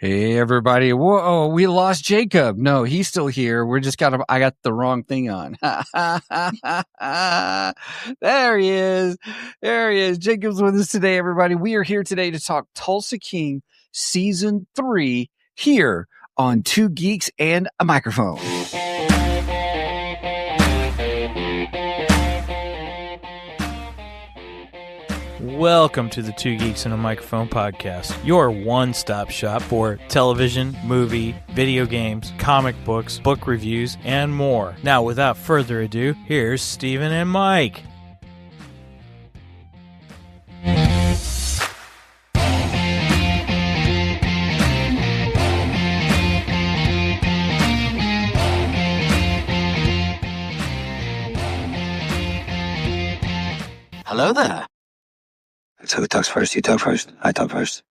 Hey everybody! Whoa, we lost Jacob. No, he's still here. I got the wrong thing on. There he is. There he is. Jacob's with us today, everybody. We are here today to talk Tulsa King Season 3 here on Two Geeks and a Microphone. Welcome to the Two Geeks and a Microphone podcast, your one-stop shop for television, movie, video games, comic books, book reviews, and more. Now, without further ado, here's Steven and Mike. Hello there. So who talks first? You talk first? I talk first.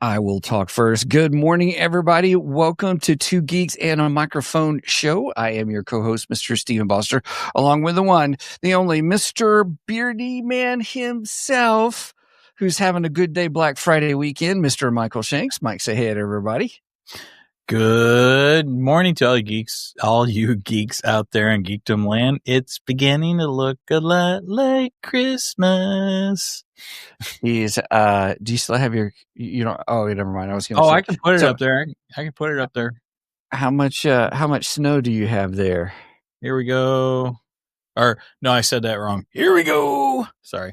I will talk first. Good morning, everybody. Welcome to Two Geeks and a Microphone show. I am your co-host, Mr. Steven Boster, along with the one, the only Mr. Beardy Man himself, who's having a good day Black Friday weekend, Mr. Michael Shanks. Mike, say hey to everybody. Good morning to all you geeks out there in Geekdom land. It's beginning to look a lot like Christmas. Do you still have your, never mind. I was going to say. I can put it up there. I can put it up there. How much snow do you have there? Here we go. Or no, I said that wrong. Here we go. Sorry.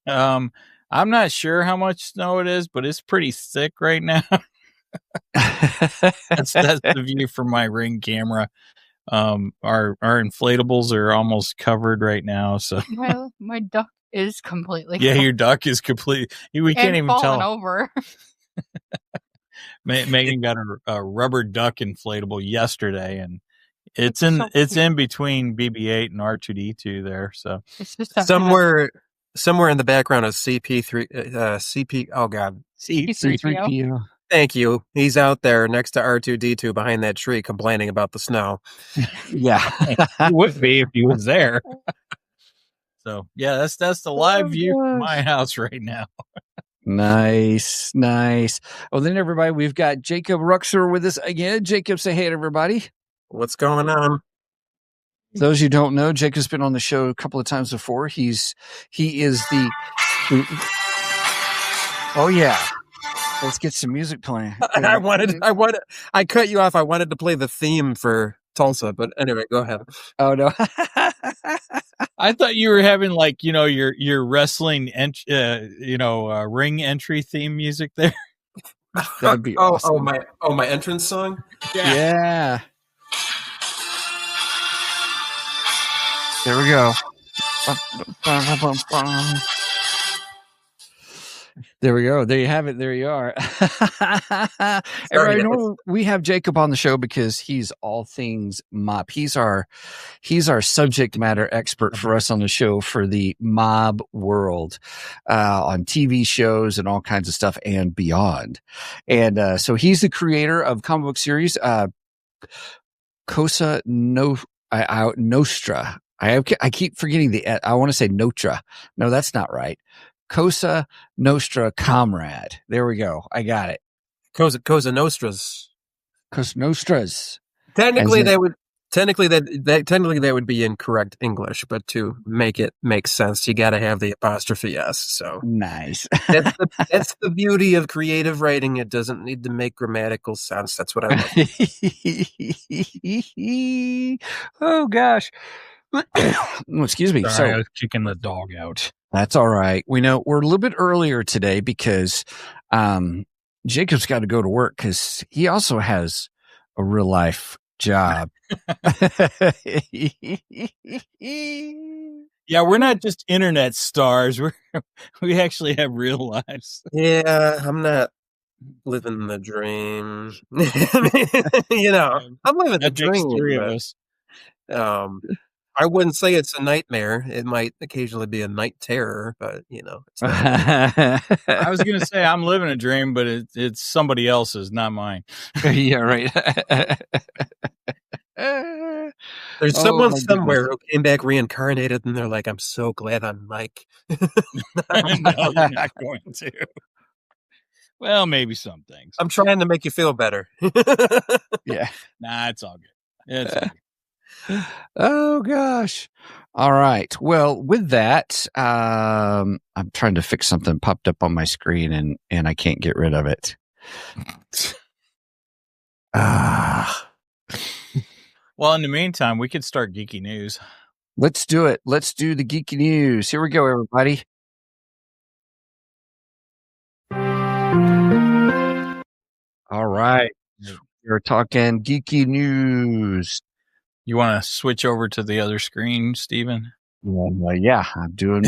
I'm not sure how much snow it is, but it's pretty thick right now. that's the view from my Ring camera. Our inflatables are almost covered right now. So my duck is completely your duck is complete. We can't even tell. Over. Megan got a rubber duck inflatable yesterday, and it's in between BB-8 and R2D2 there. So it's just somewhere in the background of CP3. Oh God, C3PO. Thank you. He's out there next to R2D2 behind that tree complaining about the snow. Yeah. He would be if he was there. So, yeah, that's the live view from my house right now. Nice. Well, then, everybody, we've got Jacob Ruchser with us again. Jacob, say hey to everybody. What's going on? Those who don't know, Jacob's been on the show a couple of times before. He is the... Oh, yeah. Let's get some music playing. I cut you off. I wanted to play the theme for Tulsa, but anyway, go ahead. Oh, no. I thought you were having your wrestling, ring entry theme music there. That'd be awesome. My entrance song? Yeah. There we go. There we go. There you have it. There you are. Everybody know we have Jacob on the show because he's all things mob. He's our subject matter expert for us on the show for the mob world, on TV shows and all kinds of stuff and beyond. And so he's the creator of comic book series Cosa Nostra. I keep forgetting I want to say Notra. No, that's not right. Cosa Nostra Comrade. There we go. I got it. Cosa Nostras. Cosa Nostras. Technically, that would be incorrect English, but to make it make sense, you got to have the apostrophe S. So nice. That's the beauty of creative writing. It doesn't need to make grammatical sense. That's what I love. Oh gosh. Excuse me. Sorry, I was kicking the dog out. That's all right. We know we're a little bit earlier today because Jacob's got to go to work because he also has a real life job. Yeah, we're not just internet stars. We actually have real lives. Yeah, I'm not living the dream. I'm living the dream. Three of us. I wouldn't say it's a nightmare. It might occasionally be a night terror, but it's not. I was going to say I'm living a dream, but it's somebody else's, not mine. Yeah, right. There's someone somewhere who came back reincarnated, and they're like, "I'm so glad I'm Mike." No, they're not going to. Well, maybe some things. I'm trying to make you feel better. Yeah. Nah, it's all good. It's all good. Oh gosh. All right. Well, with that, I'm trying to fix something popped up on my screen and I can't get rid of it. Well, in the meantime, we could start geeky news. Let's do it. Let's do the geeky news. Here we go, everybody. All right. We're talking geeky news. You want to switch over to the other screen, Steven? Yeah, I'm doing.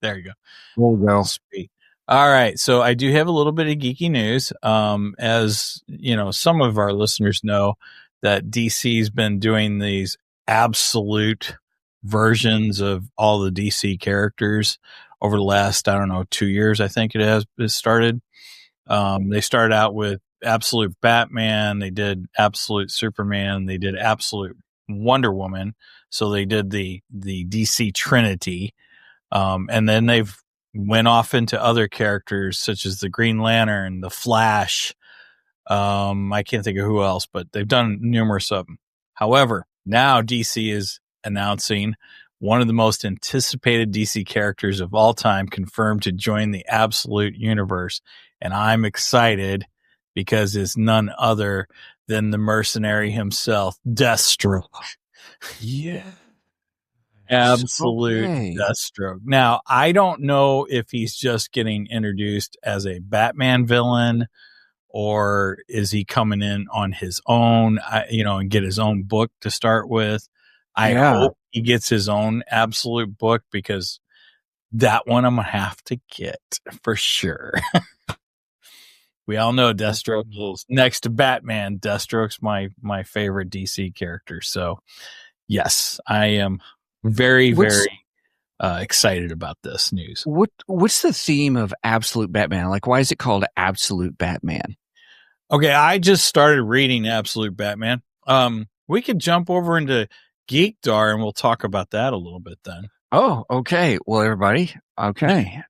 There you go. We'll go. Sweet. All right. So I do have a little bit of geeky news. As you know, some of our listeners know that DC's been doing these absolute versions of all the DC characters over the last, 2 years. I think it started. They started out with absolute Batman. They did absolute Superman. They did absolute Wonder Woman. So they did the DC Trinity. And then they've went off into other characters such as the Green Lantern, the Flash. I can't think of who else, but they've done numerous of them. However, now DC is announcing one of the most anticipated DC characters of all time confirmed to join the Absolute Universe. And I'm excited because it's none other than the mercenary himself, Deathstroke. Yeah. Absolute Okay. Deathstroke. Now, I don't know if he's just getting introduced as a Batman villain or is he coming in on his own, and get his own book to start with. I hope he gets his own absolute book because that one I'm going to have to get for sure. We all know Deathstroke is next to Batman. Deathstroke's my favorite DC character. So, yes, I am very, very excited about this news. What's the theme of Absolute Batman? Like, why is it called Absolute Batman? Okay, I just started reading Absolute Batman. We could jump over into Geekdar and we'll talk about that a little bit then. Oh, okay. Well, everybody, okay.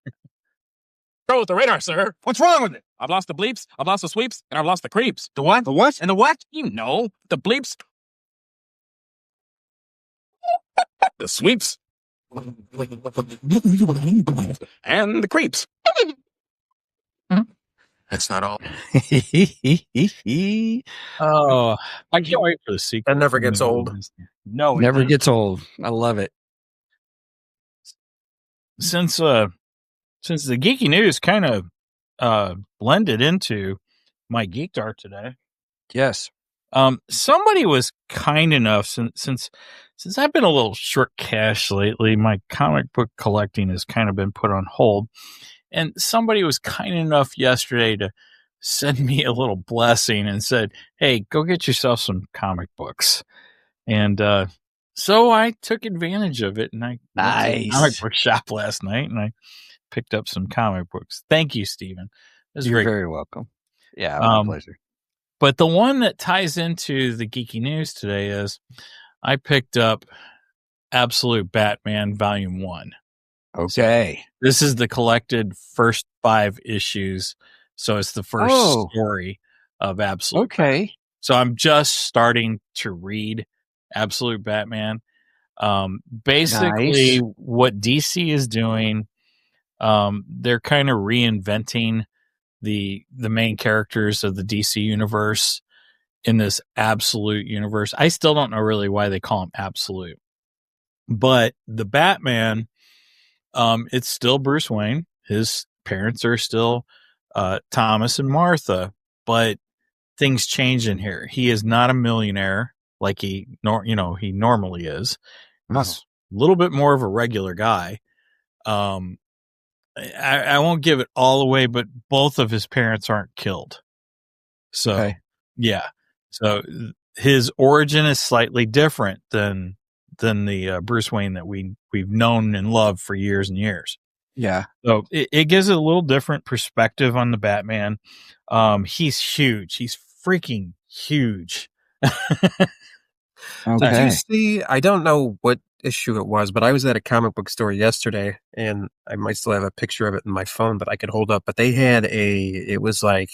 Go with the radar, sir. What's wrong with it? I've lost the bleeps, I've lost the sweeps, and I've lost the creeps. The what? The what? And the what? You know, the bleeps. The sweeps. And the creeps. That's not all. Oh, I can't wait for the sequel. That never gets old. No, Never gets old. I love it. Since the geeky news kind of blended into my Geekdar today. Yes. Somebody was kind enough since I've been a little short cash lately, my comic book collecting has kind of been put on hold. And somebody was kind enough yesterday to send me a little blessing and said, "Hey, go get yourself some comic books." And so I took advantage of it and I went to the comic book shop last night and I picked up some comic books. Thank you, Stephen. You're very welcome. Yeah, my pleasure. But the one that ties into the geeky news today is I picked up Absolute Batman Volume 1. Okay. So this is the collected first 5 issues. So it's the first story of Absolute Batman. So I'm just starting to read Absolute Batman. Basically, what DC is doing, they're kind of reinventing the main characters of the DC universe in this Absolute universe. I still don't know really why they call him Absolute, but the Batman, it's still Bruce Wayne. His parents are still Thomas and Martha, but things change in here. He is not a millionaire like he normally is. He's a little bit more of a regular guy. I won't give it all away, but both of his parents aren't killed. So, yeah. So his origin is slightly different than the Bruce Wayne that we've known and loved for years and years. Yeah. So it gives it a little different perspective on the Batman. He's huge. He's freaking huge. Did you see? I don't know what issue it was, but I was at a comic book store yesterday, and I might still have a picture of it in my phone that I could hold up. But they had it was like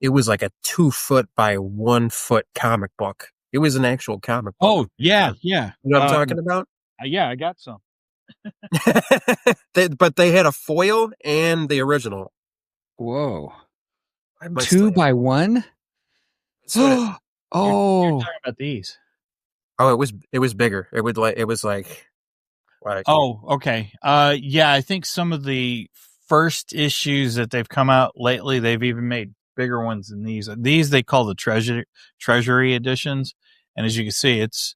a 2 foot by 1 foot comic book. It was an actual comic book. Oh, yeah. You know what I'm talking about? Yeah, I got some. But they had a foil and the original. Whoa. I might 2 still- by 1? You're Oh. talking about these. Oh, it was bigger. It was like Oh, okay. Yeah, I think some of the first issues that they've come out lately, they've even made bigger ones than these. These they call the treasury editions, and as you can see, it's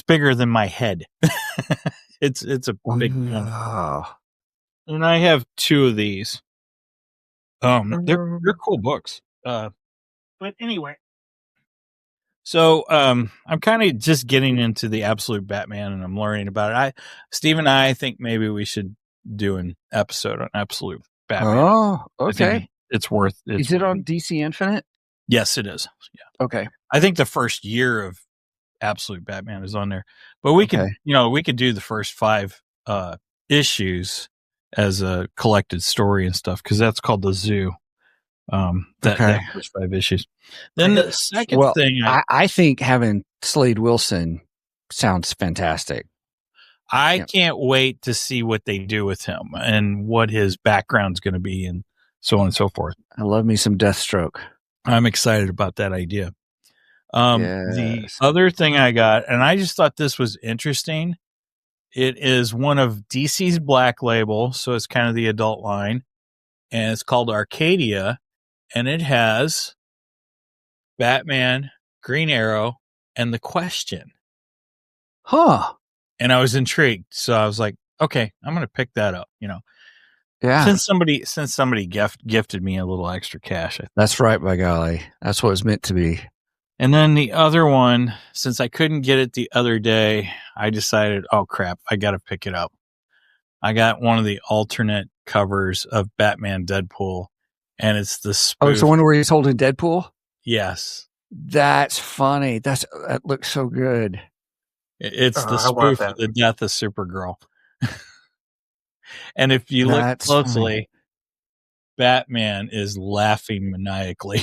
bigger than my head. It's a big one. Wow. And I have 2 of these. They're cool books. But anyway. So I'm kind of just getting into the absolute Batman, and I'm learning about it. Steve and I think maybe we should do an episode on absolute Batman. Oh, I think okay. it's worth it. Is it on DC Infinite? Yes, it is. Yeah. Okay. I think the first year of absolute Batman is on there, but we could do the first 5 issues as a collected story and stuff, because that's called the Zoo. That first 5 issues. Then the second thing, I think having Slade Wilson sounds fantastic. I can't wait to see what they do with him and what his background's going to be, and so on and so forth. I love me some Deathstroke. I'm excited about that idea. The Yes. other thing I got, and I just thought this was interesting. It is one of DC's Black Label, so it's kind of the adult line, and it's called Arcadia. And it has Batman, Green Arrow, and The Question. Huh. And I was intrigued. So I was like, okay, I'm going to pick that up, Yeah. Since somebody gifted me a little extra cash. That's right, by golly. That's what it's meant to be. And then the other one, since I couldn't get it the other day, I decided, oh crap, I got to pick it up. I got one of the alternate covers of Batman Deadpool. And it's the spoof. Oh, it's the one where he's holding Deadpool? Yes. That's funny. That looks so good. It's the spoof of the death of Supergirl. And if you look closely, Batman is laughing maniacally.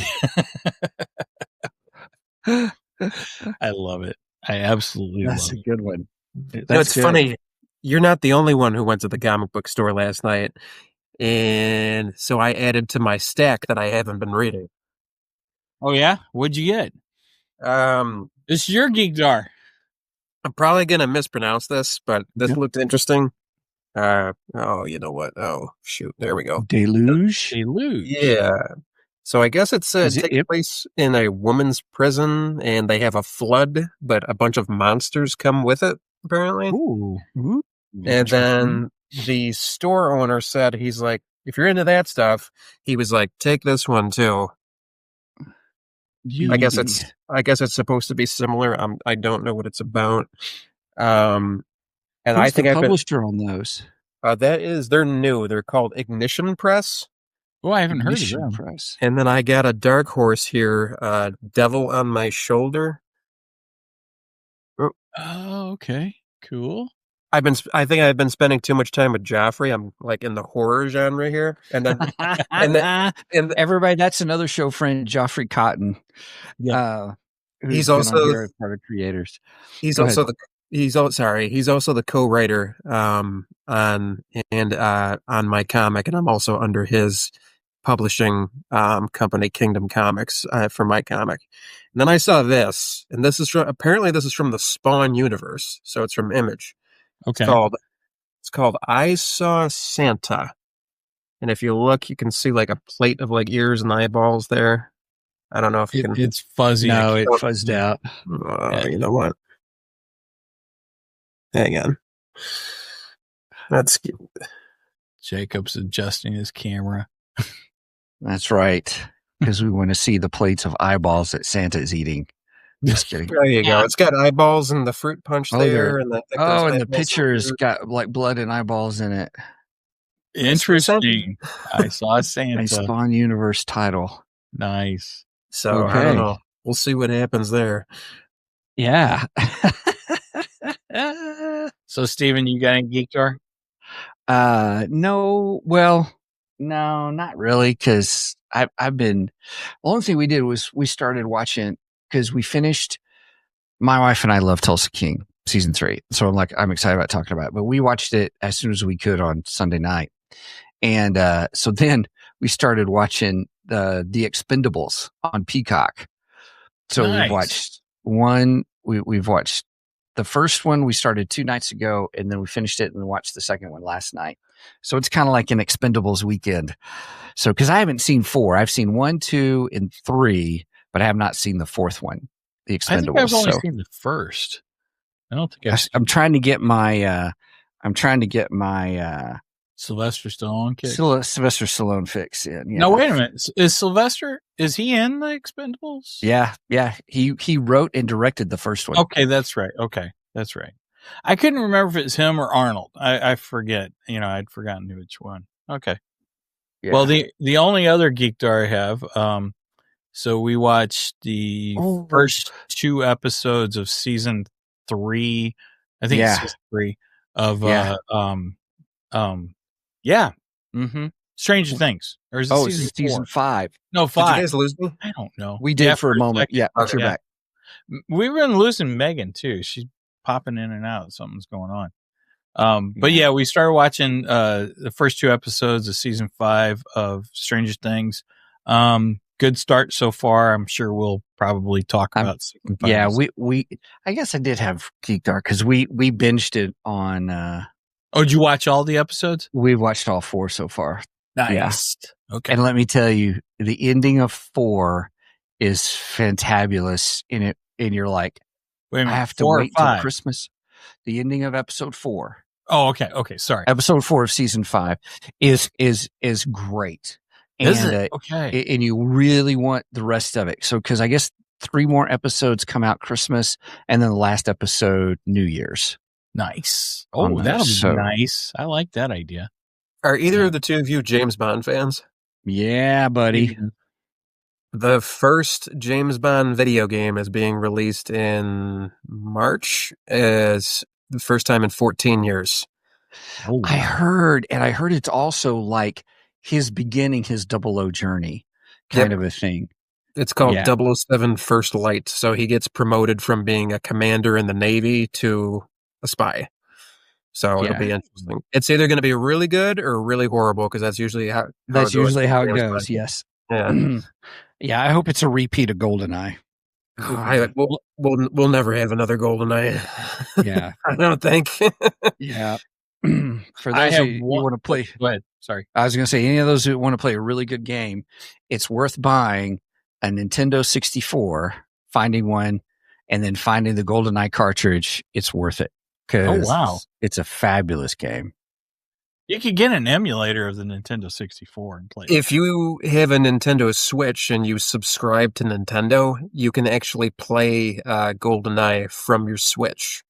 I love it. I absolutely love it. That's a good one. It's funny. You're not the only one who went to the comic book store last night. And so I added to my stack that I haven't been reading. Oh, yeah? What'd you get? This is your Geek Jar. I'm probably going to mispronounce this, but this looked interesting. You know what? Oh, shoot. There we go. Deluge? Yeah. So I guess it takes place in a woman's prison, and they have a flood, but a bunch of monsters come with it, apparently. Ooh. And then the store owner said, he's like, if you're into that stuff, he was like, take this one too. I guess it's supposed to be similar. I don't know what it's about. And who's I think the publisher on those? They're new. They're called Ignition Press. Oh, I haven't heard of them. Press. And then I got a dark horse here, Devil on My Shoulder. Oh, okay. Cool. I think I've been spending too much time with Joffrey. I'm like in the horror genre here. And then and everybody, that's another show friend, Joffrey Cotton. Yeah. He's also part of creators. He's also the co-writer on my comic, and I'm also under his publishing company, Kingdom Comics, for my comic. And then I saw this, and this is from the Spawn universe, so it's from Image. Okay. It's called I Saw Santa, and if you look, you can see like a plate of like ears and eyeballs there. I don't know if you can. It's fuzzy. No, it fuzzed out. You know what? Hang on. That's Jacob's adjusting his camera. That's right, because we want to see the plates of eyeballs that Santa's eating. Just kidding. There you go. It's got eyeballs and the fruit punch there. And the picture's got like blood and eyeballs in it. Interesting. I saw Santa. A Spawn Universe title. Nice. So I don't know. We'll see what happens there. Yeah. So, Steven, you got any geek jar? No, well, no, not really, because I've been. The only thing we did was we started watching because we finished. My wife and I love Tulsa King season 3, so I'm excited about talking about it. But we watched it as soon as we could on Sunday night, and so then we started watching the Expendables on Peacock. So Nice. we've watched one. We've watched the first one. We started 2 nights ago, and then we finished it and watched the second one last night. So it's kind of like an Expendables weekend. So because I haven't seen 4, I've seen 1, 2, and 3, but I have not seen the 4th one, the Expendables. I think I've only seen the first. I don't think I'm trying to get my. Sylvester Stallone kick. Sylvester Stallone fix in. Yeah. No, wait a minute. Is Sylvester? Is he in the Expendables? Yeah. He wrote and directed the first one. Okay, that's right. I couldn't remember if it's him or Arnold. I forget. I'd forgotten which one. Okay. Yeah. Well, the only other geek dar I have. So we watched the first 2 episodes of season 3. I think it's season 3 of Stranger Things. Or is it season 5? No, 5. Did you guys lose me? I don't know. We did for a moment. Yeah, but you're back. We've been losing Megan too. She's popping in and out. Something's going on. But yeah, we started watching the first 2 episodes of season 5 of Stranger Things. Good start so far. I'm sure we'll probably talk about season 5. Yeah, we I guess I did have Geek Dark because we binged it on. Oh, did you watch all the episodes? We've watched all 4 so far. Nice. Yeah. Okay. And let me tell you, the ending of 4 is fantabulous. And you're like, wait a minute, I have to wait till Christmas. The ending of episode 4. Oh, okay. Okay. Sorry. Episode 4 of season 5 is great. Is it? Okay. And you really want the rest of it. So, because I guess 3 more episodes come out Christmas, and then the last episode New Year's. Nice. Oh, that'll be nice. I like that idea. Are either of the two of you James Bond fans? Yeah, buddy. The first James Bond video game is being released in March as the first time in 14 years. Oh, wow. I heard it's also like his beginning, his 00 journey kind of a thing. It's called 007 First Light. So he gets promoted from being a commander in the Navy to a spy. So it'll be interesting. It's either going to be really good or really horrible because that's usually how it goes. Yes. Yeah. Yeah. I hope it's a repeat of GoldenEye. We'll never have another GoldenEye. Yeah. I don't think. Yeah. For those who want to play, go ahead. Sorry. I was going to say, any of those who want to play a really good game, it's worth buying a Nintendo 64, finding one, and then finding the GoldenEye cartridge. It's worth it. It's a fabulous game. You could get an emulator of the Nintendo 64 and play. If you have a Nintendo Switch and you subscribe to Nintendo, you can actually play GoldenEye from your Switch.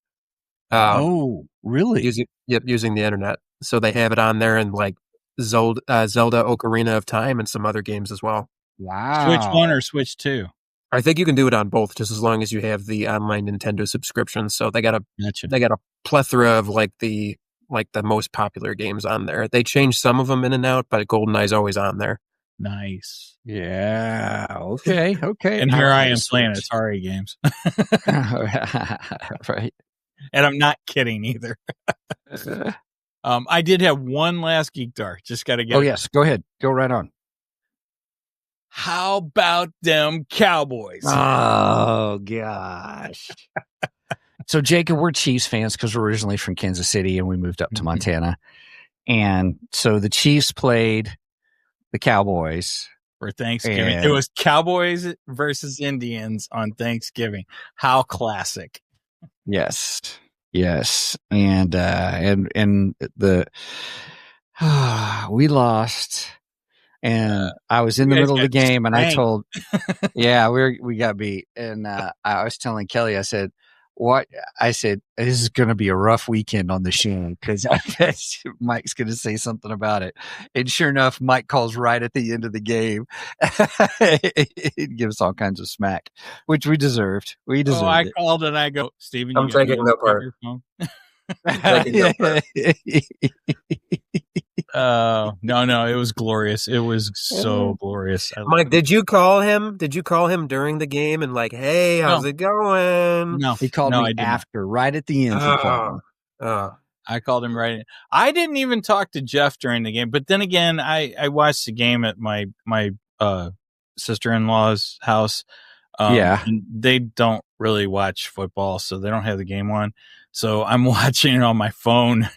Oh, really? Using the internet. So they have it on there, and like Zelda Ocarina of Time and some other games as well. Wow. Switch 1 or Switch 2? I think you can do it on both, just as long as you have the online Nintendo subscription. So they got a plethora of like the most popular games on there. They change some of them in and out, but GoldenEye's always on there. Nice. Yeah. Okay. And here I am playing Atari games. Right. And I'm not kidding either. I did have one last geek dar. Just got to get. Oh, yes. Go ahead. Go right on. How about them Cowboys? Oh, gosh. So, Jacob, we're Chiefs fans because we're originally from Kansas City and we moved up to Montana. And so the Chiefs played the Cowboys for Thanksgiving. It was Cowboys versus Indians on Thanksgiving. How classic. Yes. And the we lost. And I was in the middle of the game, and I told, we got beat. And I was telling Kelly, I said, what I said, this is going to be a rough weekend on the show because I guess Mike's going to say something about it. And sure enough, Mike calls right at the end of the game. It gives all kinds of smack, which we deserved. We deserved I it. called and I go, Steven, I'm taking no part. Your phone? No, it was glorious. It was so glorious. Mike, did you call him? Did you call him during the game and like, hey, how's it going? No, he called me after, right at the end. He called me. I called him right. I didn't even talk to Jeff during the game, but then again, I watched the game at my sister-in-law's house. And they don't really watch football, so they don't have the game on. So I'm watching it on my phone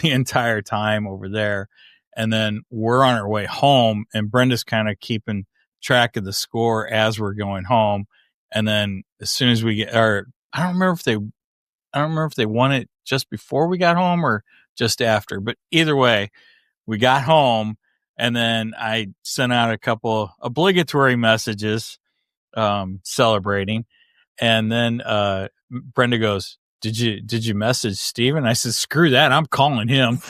the entire time over there. And then we're on our way home, and Brenda's kind of keeping track of the score as we're going home. And then as soon as we get, I don't remember if they won it just before we got home or just after. But either way, we got home, and then I sent out a couple obligatory messages celebrating, and then Brenda goes, Did you message Steven? I said, screw that, I'm calling him.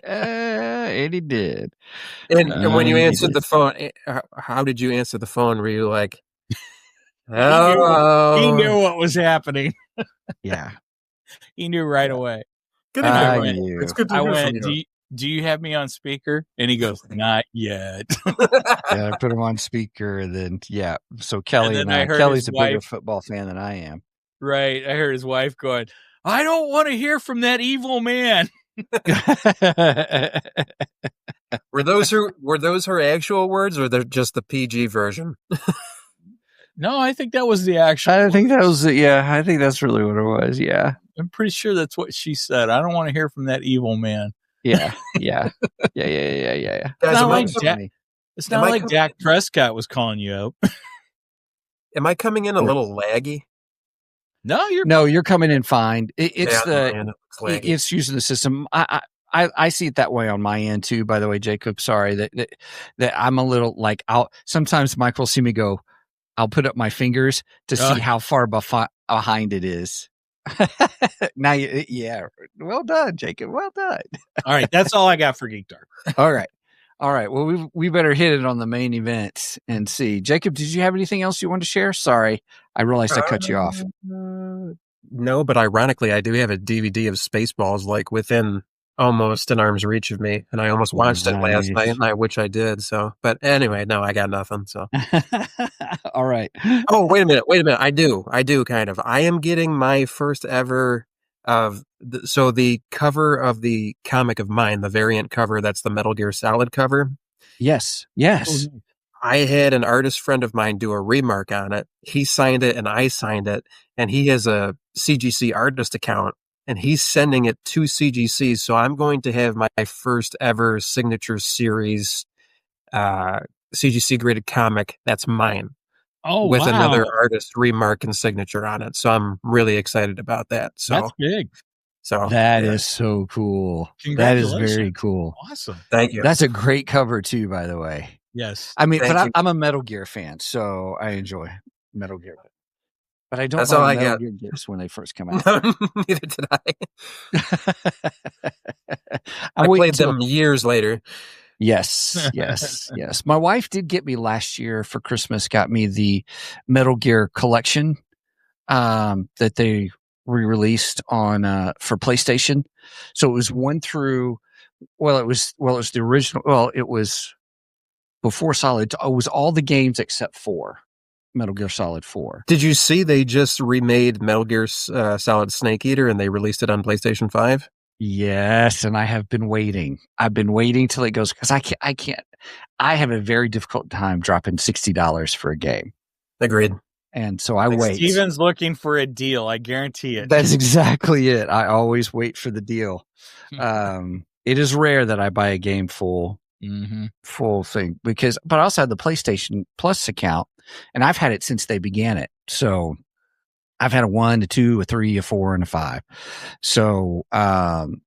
And he did. And when you answered the phone, how did you answer the phone? Were you like, hello? He knew what was happening. Yeah. He knew right away. Good It's good to hear from you. Do you have me on speaker? And he goes, not yet. I put him on speaker, and then so Kelly and Kelly's a bigger football fan than I am. Right. I heard his wife going, I don't want to hear from that evil man. Were those her actual words, or they're just the PG version? No, I think that was the actual. I think that was I think that's really what it was. Yeah. I'm pretty sure that's what she said. I don't want to hear from that evil man. Yeah. Guys, it's not like Dak Prescott was calling you out. Am I coming in a little laggy? No, you're coming in fine. It's using the system. I see it that way on my end too. By the way, Jacob, sorry that I'm a little like sometimes Mike will see me go. I'll put up my fingers to see how far behind it is. Now, well done, Jacob. Well done. All right, that's all I got for Geek Dark. All right. Well, we better hit it on the main event and see. Jacob, did you have anything else you wanted to share? Sorry, I realized I cut you off. No, but ironically, I do have a DVD of Spaceballs like within almost an arm's reach of me, and I almost watched it last night, which I did. So, but anyway, no, I got nothing. So, all right. Oh, wait a minute. I do kind of. I am getting my first ever of the cover of the comic of mine, the variant cover. That's the Metal Gear Solid cover. Yes. I had an artist friend of mine do a remark on it. He signed it and I signed it, and he has a CGC artist account. And he's sending it to CGC, so I'm going to have my first ever signature series CGC graded comic. That's mine. Oh, with another artist remark and signature on it. So I'm really excited about that. So that's big. So that is so cool. That is very cool. Awesome. Thank you. That's a great cover too, by the way. Yes. I mean, I'm a Metal Gear fan, so I enjoy Metal Gear. But I don't That's all I Metal got. Gear Gears when they first come out. Neither did I. I played them years later. Yes. My wife did get me last year for Christmas, got me the Metal Gear collection that they re-released on for PlayStation. So it was 1 through it was the original. Well, it was before Solid. It was all the games except 4. Metal Gear Solid 4. Did you see they just remade Metal Gear Solid Snake Eater and they released it on PlayStation 5? Yes, and I have been waiting. I've been waiting till it goes because I can't. I have a very difficult time dropping $60 for a game. Agreed. And so I wait. Steven's looking for a deal. I guarantee it. That's exactly it. I always wait for the deal. It is rare that I buy a game full thing but I also have the PlayStation Plus account, and I've had it since they began it. So I've had a 1, a 2, a 3, a 4, and a 5. So, the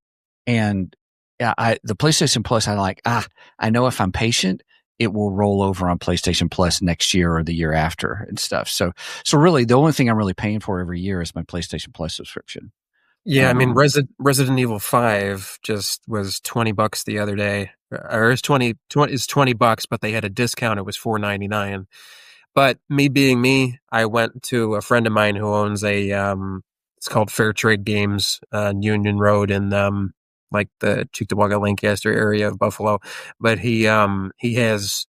PlayStation Plus, I know if I'm patient, it will roll over on PlayStation Plus next year or the year after and stuff. So really, the only thing I'm really paying for every year is my PlayStation Plus subscription. Yeah, I mean, Resident Evil 5 just was $20 the other day, or it's $20, but they had a discount. It was $4.99. But me being me, I went to a friend of mine who owns it's called Fair Trade Games on Union Road in like the Cheektowaga, Lancaster area of Buffalo. But he has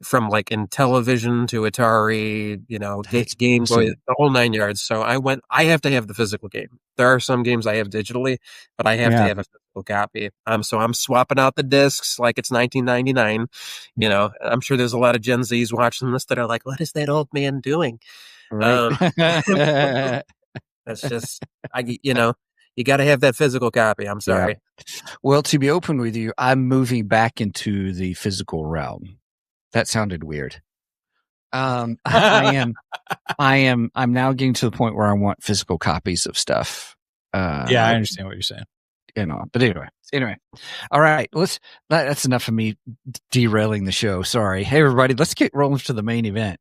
from like in television to Atari, Game Boy, the whole 9 yards. So I have to have the physical game. There are some games I have digitally, but I have to have a physical copy. So I'm swapping out the discs like it's 1999. I'm sure there's a lot of Gen Zs watching this that are like, what is that old man doing? Right. That's just, you got to have that physical copy. I'm sorry. Yeah. Well, to be open with you, I'm moving back into the physical realm. That sounded weird. I'm now getting to the point where I want physical copies of stuff. Yeah, I understand what you're saying. But anyway. All right. That's enough of me derailing the show. Sorry. Hey, everybody, let's get rolling to the main event.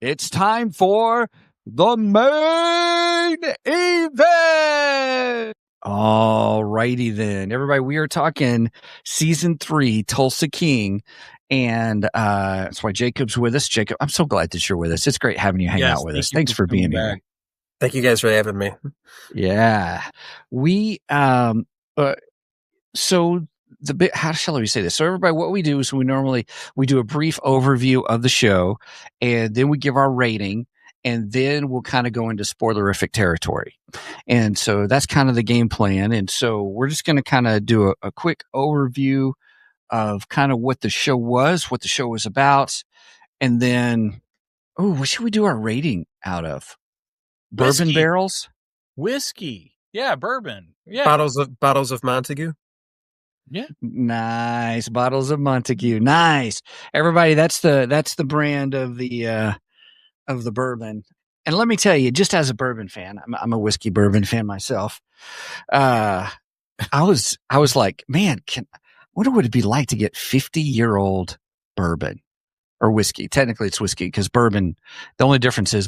It's time for the main event. All righty then. Everybody, we are talking season 3, Tulsa King. And that's why Jacob's with us. Jacob, I'm so glad that you're with us. It's great having you hang out with us. Thanks for being here. Thank you guys for having me. Yeah. We so how shall we say this? So everybody, what we do is we do a brief overview of the show, and then we give our rating, and then we'll kind of go into spoilerific territory. And so that's kind of the game plan. And so we're just going to kind of do a quick overview of kind of what the show was about. And then, what should we do our rating out of? Whiskey. Bourbon barrels? Whiskey. Yeah, bourbon. Yeah. Bottles of Montague. Yeah. Nice. Bottles of Montague. Nice. Everybody, that's the brand of the bourbon. And let me tell you, just as a bourbon fan, I'm a whiskey bourbon fan myself. I was like, man, what would it be like to get 50-year-old bourbon or whiskey? Technically it's whiskey because bourbon, the only difference is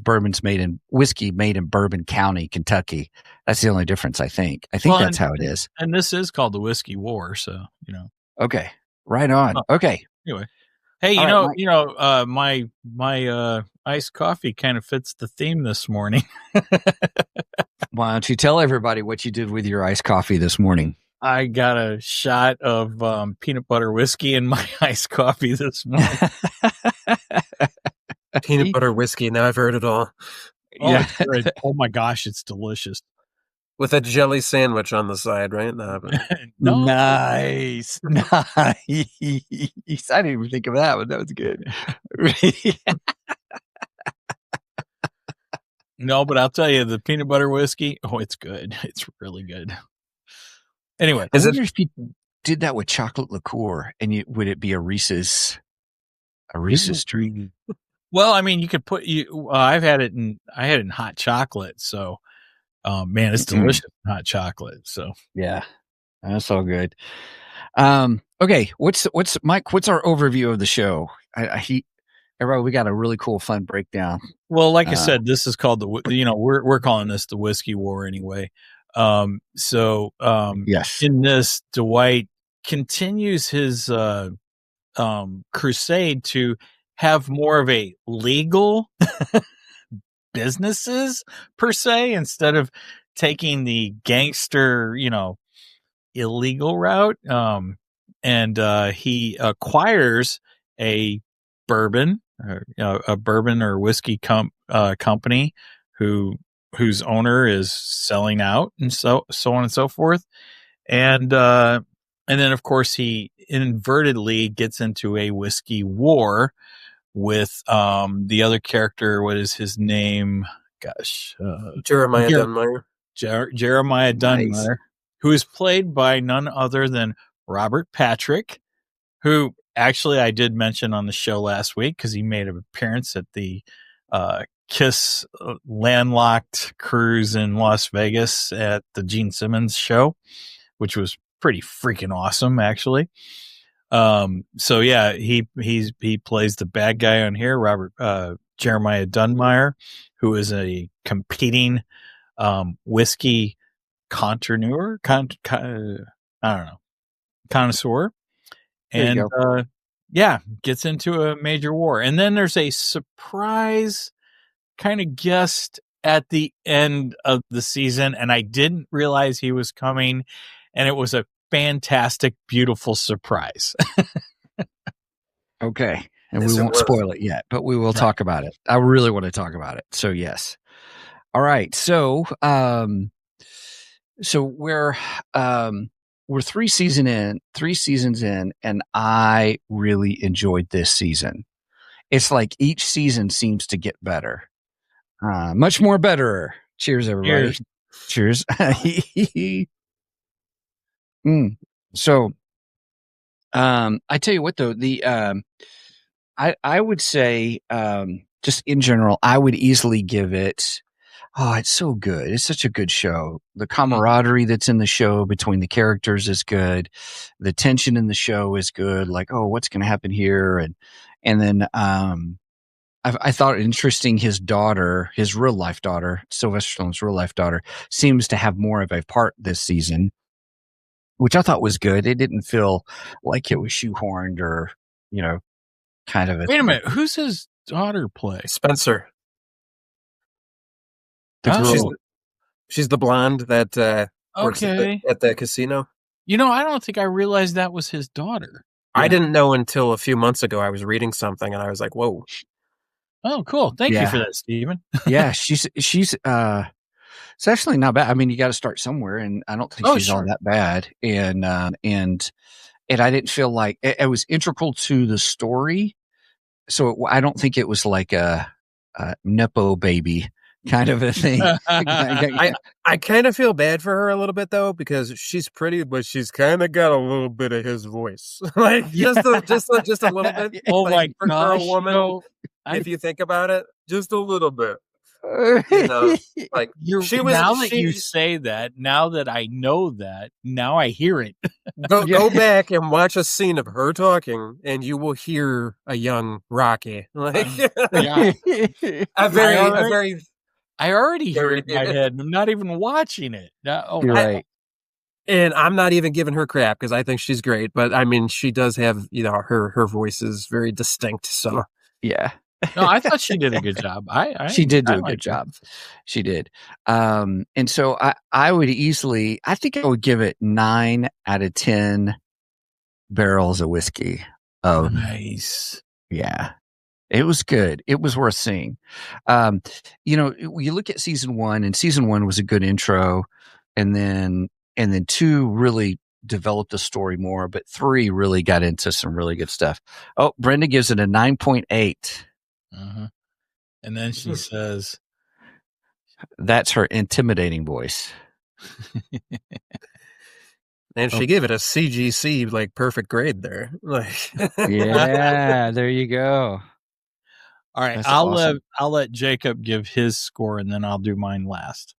whiskey made in Bourbon County, Kentucky. That's the only difference, I think. That's how it is. And this is called the Whiskey War. So, Okay. Right on. Okay. Anyway. Hey, my iced coffee kind of fits the theme this morning. Why don't you tell everybody what you did with your iced coffee this morning? I got a shot of peanut butter whiskey in my iced coffee this morning. Peanut butter whiskey. Now I've heard it all. Yeah. Oh my gosh, it's delicious. With a jelly sandwich on the side, right? No. Nice. I didn't even think of that one. That was good. No, but I'll tell you, the peanut butter whiskey, it's good. It's really good. Anyway, I wonder if you did that with chocolate liqueur, and would it be a Reese's treat? Well, I mean, you could put I had it in hot chocolate, so man, it's delicious in hot chocolate. So yeah, that's all good. Okay, what's Mike? What's our overview of the show? Everybody, we got a really cool, fun breakdown. Well, like I said, this is called we're calling this the Whiskey War anyway. Yes, in this, Dwight continues his crusade to have more of a legal businesses per se, instead of taking the gangster, illegal route. And he acquires a bourbon or whiskey company whose owner is selling out, and so on and so forth. And then of course he inadvertently gets into a whiskey war with the other character. What is his name? Gosh, Jeremiah Dunmire. Jeremiah Dunmire, who is played by none other than Robert Patrick, who actually I did mention on the show last week because he made an appearance at the Kiss landlocked cruise in Las Vegas at the Gene Simmons show. which was pretty freaking awesome, actually. So yeah, he plays the bad guy on here, Jeremiah Dunmire, who is a competing whiskey connoisseur, connoisseur, and gets into a major war. And then there's a surprise kind of guest at the end of the season, and I didn't realize he was coming, and it was a fantastic, beautiful surprise. Okay. And we won't spoil it yet, but we will talk about it. I really want to talk about it. So yes. All right. So we're 3 seasons in, and I really enjoyed this season. It's like each season seems to get better. Much more better. Cheers, everybody. Cheers. So, I tell you what, though, I would say, just in general, I would easily give it. Oh, it's so good. It's such a good show. The camaraderie that's in the show between the characters is good. The tension in the show is good. Like, oh, what's going to happen here? And then, I thought it interesting. His daughter, his real life daughter, Sylvester Stallone's real life daughter, seems to have more of a part this season, which I thought was good. It didn't feel like it was shoehorned or, kind of. Wait a minute. Who's his daughter play? Spencer. She's the blonde that works at the casino. I don't think I realized that was his daughter. Yeah. I didn't know until a few months ago. I was reading something and I was like, whoa. Oh, cool. Thank you for that, Steven. Yeah, she's it's actually not bad. I mean, you got to start somewhere, and I don't think she's all that bad. And I didn't feel like it was integral to the story. So I don't think it was like a Nepo baby kind of a thing. I kind of feel bad for her a little bit though, because she's pretty, but she's kind of got a little bit of his voice, like just a little bit. Oh like, my gosh, for a woman, if you think about it, just a little bit. Like you say that, now that I know that, now I hear it. Go back and watch a scene of her talking, and you will hear a young Rocky. Like I already hear it in my head. I'm not even watching it. Right. And I'm not even giving her crap because I think she's great. But I mean, she does have, her voice is very distinct. So yeah. No, I thought she did a good job. She did do a good job. She did. And so I would easily, I think I would give it 9 out of 10 barrels of whiskey. Nice. Yeah. It was good. It was worth seeing. You look at season 1, and season 1 was a good intro, and then 2 really developed the story more, but 3 really got into some really good stuff. Oh, Brenda gives it a 9.8. And then she says, that's her intimidating voice. And she gave it a CGC, like perfect grade there. Like, yeah, there you go. All right, I'll let Jacob give his score, and then I'll do mine last.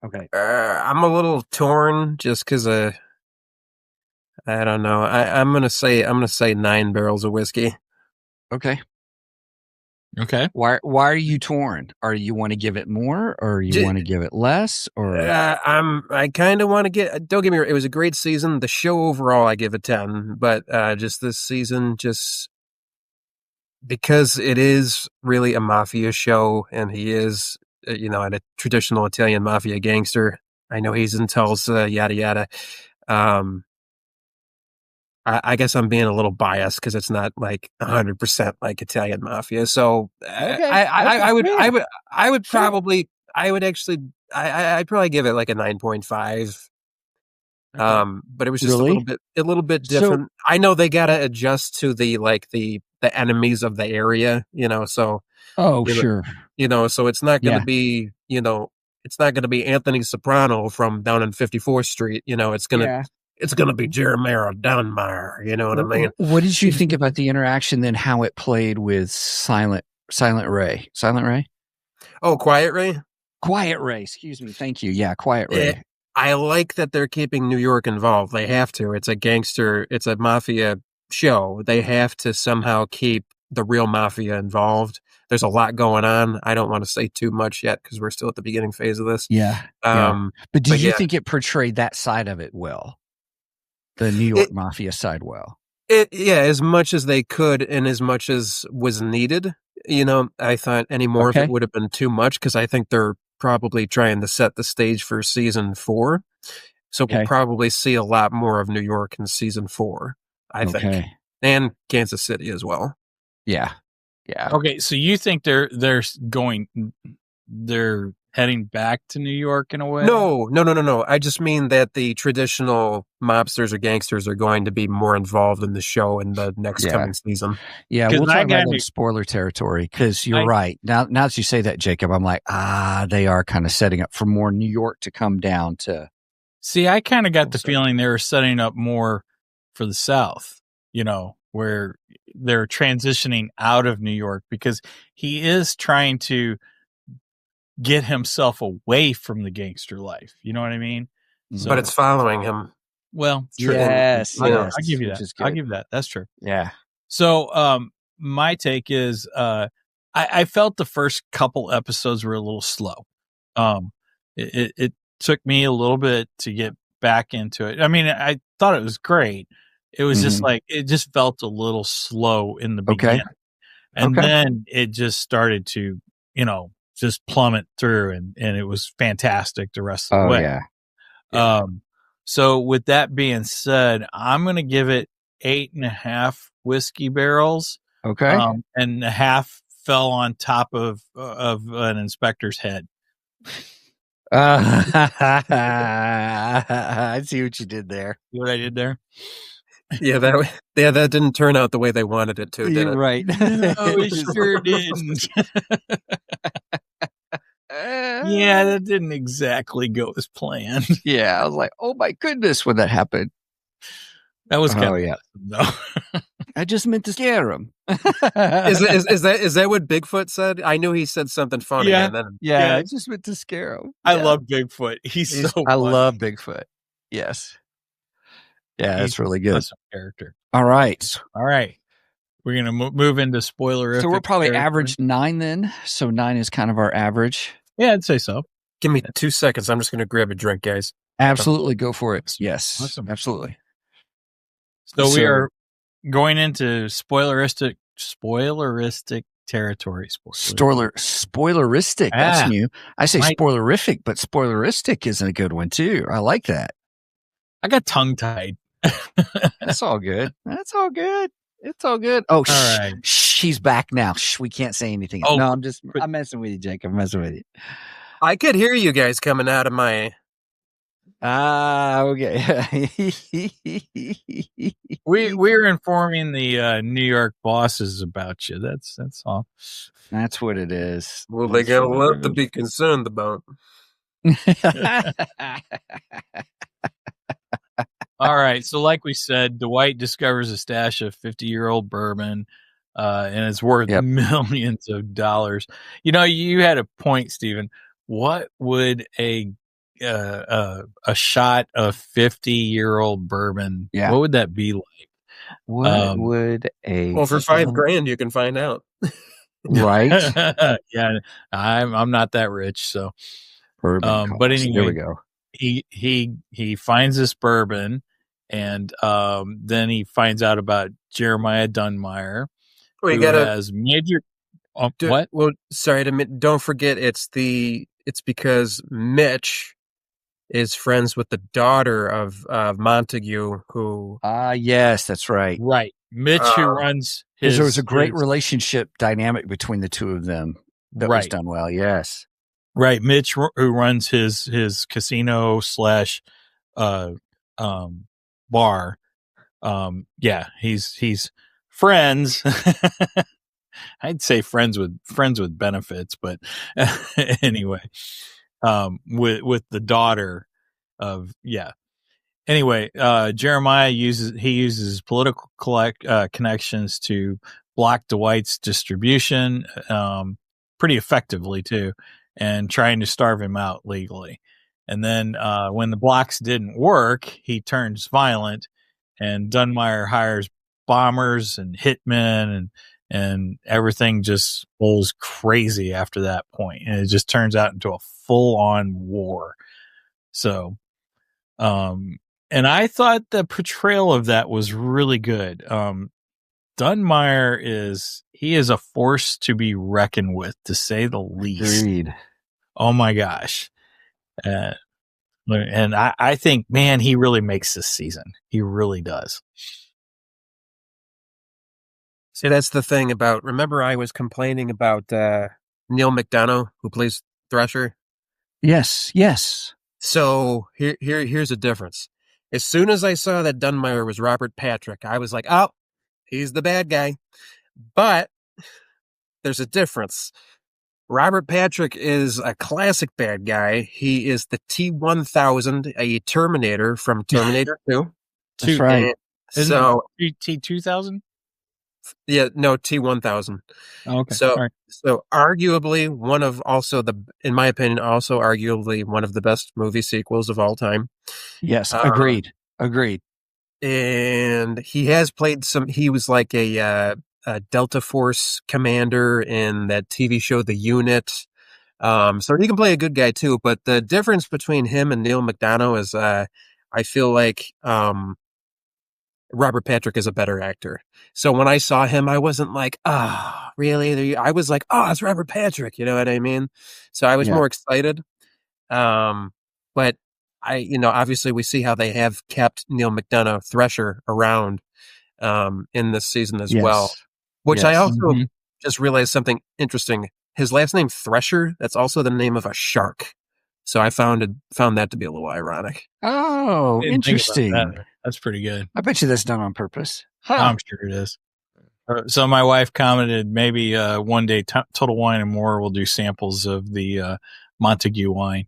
Okay. I'm a little torn just because I don't know. I'm gonna say 9 barrels of whiskey. Okay. Okay. Why are you torn? Or you want to give it more, or you want to give it less, or I kind of want to get. Don't get me wrong. It was a great season. The show overall, I give a 10. But just this season, just because it is really a mafia show, and he is, a traditional Italian mafia gangster. I know he's in Tulsa, yada yada. I guess I'm being a little biased because it's not like 100% like Italian mafia. So I'd probably give it like a 9.5. But it was just Really? a little bit different. So, I know they got to adjust to the enemies of the area, so. Oh, sure. So it's not going to be, it's not going to be Anthony Soprano from down in 54th Street. It's going to be Jeremiah Dunmire. You know what I mean? What did you think about the interaction then, how it played with Silent Ray? Silent Ray? Oh, Quiet Ray? Quiet Ray. Excuse me. Thank you. Yeah, Quiet Ray. I like that they're keeping New York involved. They have to. It's a mafia show. They have to somehow keep the real mafia involved. There's a lot going on. I don't want to say too much yet because we're still at the beginning phase of this. Yeah. But did you think it portrayed that side of it well? The New York mafia side well? As much as they could and as much as was needed. I thought any more of it would have been too much because I think they're probably trying to set the stage for season 4. So we'll probably see a lot more of New York in season 4, I think. And Kansas City as well. Yeah. Yeah. Okay, so you think they're heading back to New York in a way? No. I just mean that the traditional mobsters or gangsters are going to be more involved in the show in the next coming season. Yeah, we'll talk about it in spoiler territory because you're right. Now that you say that, Jacob, I'm like, they are kind of setting up for more New York to come down to. See, I kind of got the feeling they were setting up more for the South, where they're transitioning out of New York because he is trying to get himself away from the gangster life. You know what I mean? So, but it's following him. Well, true. Yes. I'll give you that. I'll give you that. That's true. Yeah. So, my take is, I felt the first couple episodes were a little slow. It took me a little bit to get back into it. I mean, I thought it was great. It was just like, it just felt a little slow in the beginning. And then it just started to, just plummet through and it was fantastic the rest of the way. Yeah. So with that being said, I'm going to give it 8.5 whiskey barrels. Okay. And half fell on top of an inspector's head. I see what you did there. See what I did there? Yeah, that didn't turn out the way they wanted it to, did You're it? right. No, it sure didn't. Yeah, that didn't exactly go as planned. Yeah, I was like, oh my goodness, when that happened. That was kind of awesome, though. I just meant to scare him. Is that what Bigfoot said? I knew he said something funny. Yeah, and then, I just meant to scare him. I love Bigfoot. He's so I funny. love Bigfoot. Yes. Yeah, that's really good. Awesome character. All right. We're going to move into spoiler. So we're probably average 9 then. So 9 is kind of our average. Yeah, I'd say so. Give me 2 seconds. I'm just going to grab a drink, guys. Absolutely. Go for it. Yes. Awesome. Absolutely. So we are going into spoileristic territory. Spoileristic. That's new. I say spoilerific, but spoileristic isn't a good one too. I like that. I got tongue tied. That's all good. It's all good. Oh, all right. She's back now. We can't say anything. Oh, no, I'm messing with you, Jacob. I'm messing with you. I could hear you guys coming out of my. Okay. We're informing the New York bosses about you. That's all. That's what it is. Well, they got a lot to be concerned about. All right. So like we said, Dwight discovers a stash of 50-year-old bourbon, and it's worth millions of dollars. You had a point, Stephen. What would a shot of 50-year-old bourbon, what would that be like? What would a... Well, for $5,000, you can find out. Right? Yeah, I'm not that rich, so. Bourbon but anyway, there we go. He finds this bourbon, and then he finds out about Jeremiah Dunmire, who has major. What? Well, sorry don't forget it's because Mitch is friends with the daughter of Montague, who. Yes, that's right. Right, Mitch, who runs his. There was a great relationship dynamic between the two of them that was done well. Yes. Right, Mitch, who runs his casino / bar. He's friends. I'd say friends with benefits, but anyway, with the daughter of Anyway, Jeremiah uses his political connections to block Dwight's distribution, pretty effectively too, and trying to starve him out legally. And then when the blocks didn't work, he turns violent, and Dunmire hires bombers and hitmen, and everything just goes crazy after that point. And it just turns out into a full-on war. So, and I thought the portrayal of that was really good. Dunmire is a force to be reckoned with, to say the least. Agreed. Oh my gosh. And I think, man, he really makes this season. He really does. See, that's the thing about, remember I was complaining about Neil McDonough, who plays Thresher? Yes. So here's a difference. As soon as I saw that Dunmire was Robert Patrick, I was like, oh, he's the bad guy. But there's a difference. Robert Patrick is a classic bad guy. He is the T-1000, a Terminator from Terminator 2. That's right. So T-2000? Yeah, no, T-1000. Oh, okay. So, right. So arguably one of also in my opinion, also arguably one of the best movie sequels of all time. Yes, agreed. And he has played he was like a Delta Force commander in that TV show, The Unit. So he can play a good guy too, but the difference between him and Neil McDonough is, I feel like, Robert Patrick is a better actor. So when I saw him, I wasn't like, really? I was like, it's Robert Patrick. You know what I mean? So I was more excited. But obviously we see how they have kept Neil McDonough, Thresher, around in this season as well. Which I also just realized something interesting. His last name, Thresher, that's also the name of a shark. So I found that to be a little ironic. Oh, interesting. That's pretty good. I bet you that's done on purpose. I'm sure it is. So my wife commented, maybe one day Total Wine and More will do samples of the Montague wine.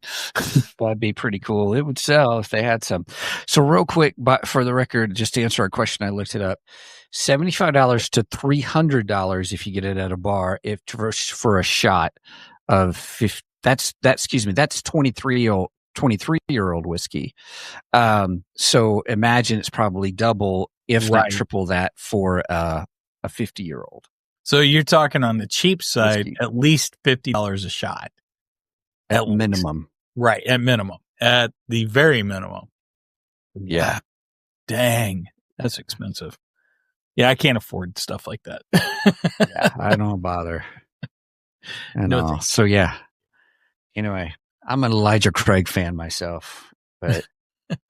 That'd be pretty cool. It would sell if they had some. So real quick, but for the record, just to answer our question, I looked it up. $75 to $300 if you get it at a bar. If for a shot of 50, that's 23-year-old whiskey. So imagine it's probably double, if not triple that, for a 50-year-old. So you're talking on the cheap side, whiskey. At least $50 a shot. At minimum. Right, at minimum. At the very minimum. Yeah. Dang, that's expensive. Yeah, I can't afford stuff like that. Yeah, I don't bother. So yeah. Anyway, I'm an Elijah Craig fan myself, but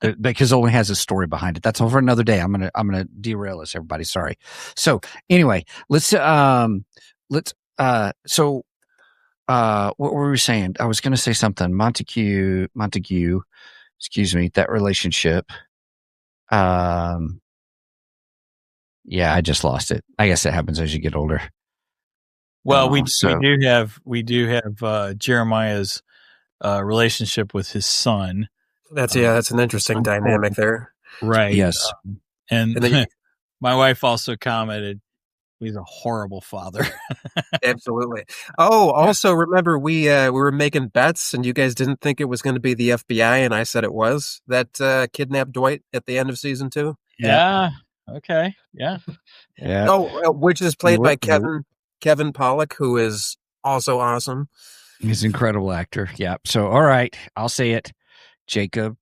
because it only has a story behind it. That's over another day. I'm gonna derail us, everybody. Sorry. So anyway, what were we saying? I was gonna say something. Montague, excuse me, that relationship. Yeah, I just lost it. I guess it happens as you get older. Well, we do have Jeremiah's relationship with his son. That's an interesting dynamic there. Right. Yes. And then my wife also commented, he's a horrible father. Absolutely. Oh, also remember we were making bets and you guys didn't think it was going to be the FBI and I said it was that kidnapped Dwight at the end of season 2. Yeah. Okay. Yeah. Yeah. Oh, which is played by Kevin Pollak, who is also awesome. He's an incredible actor. Yeah. So, all right, I'll say it, Jacob.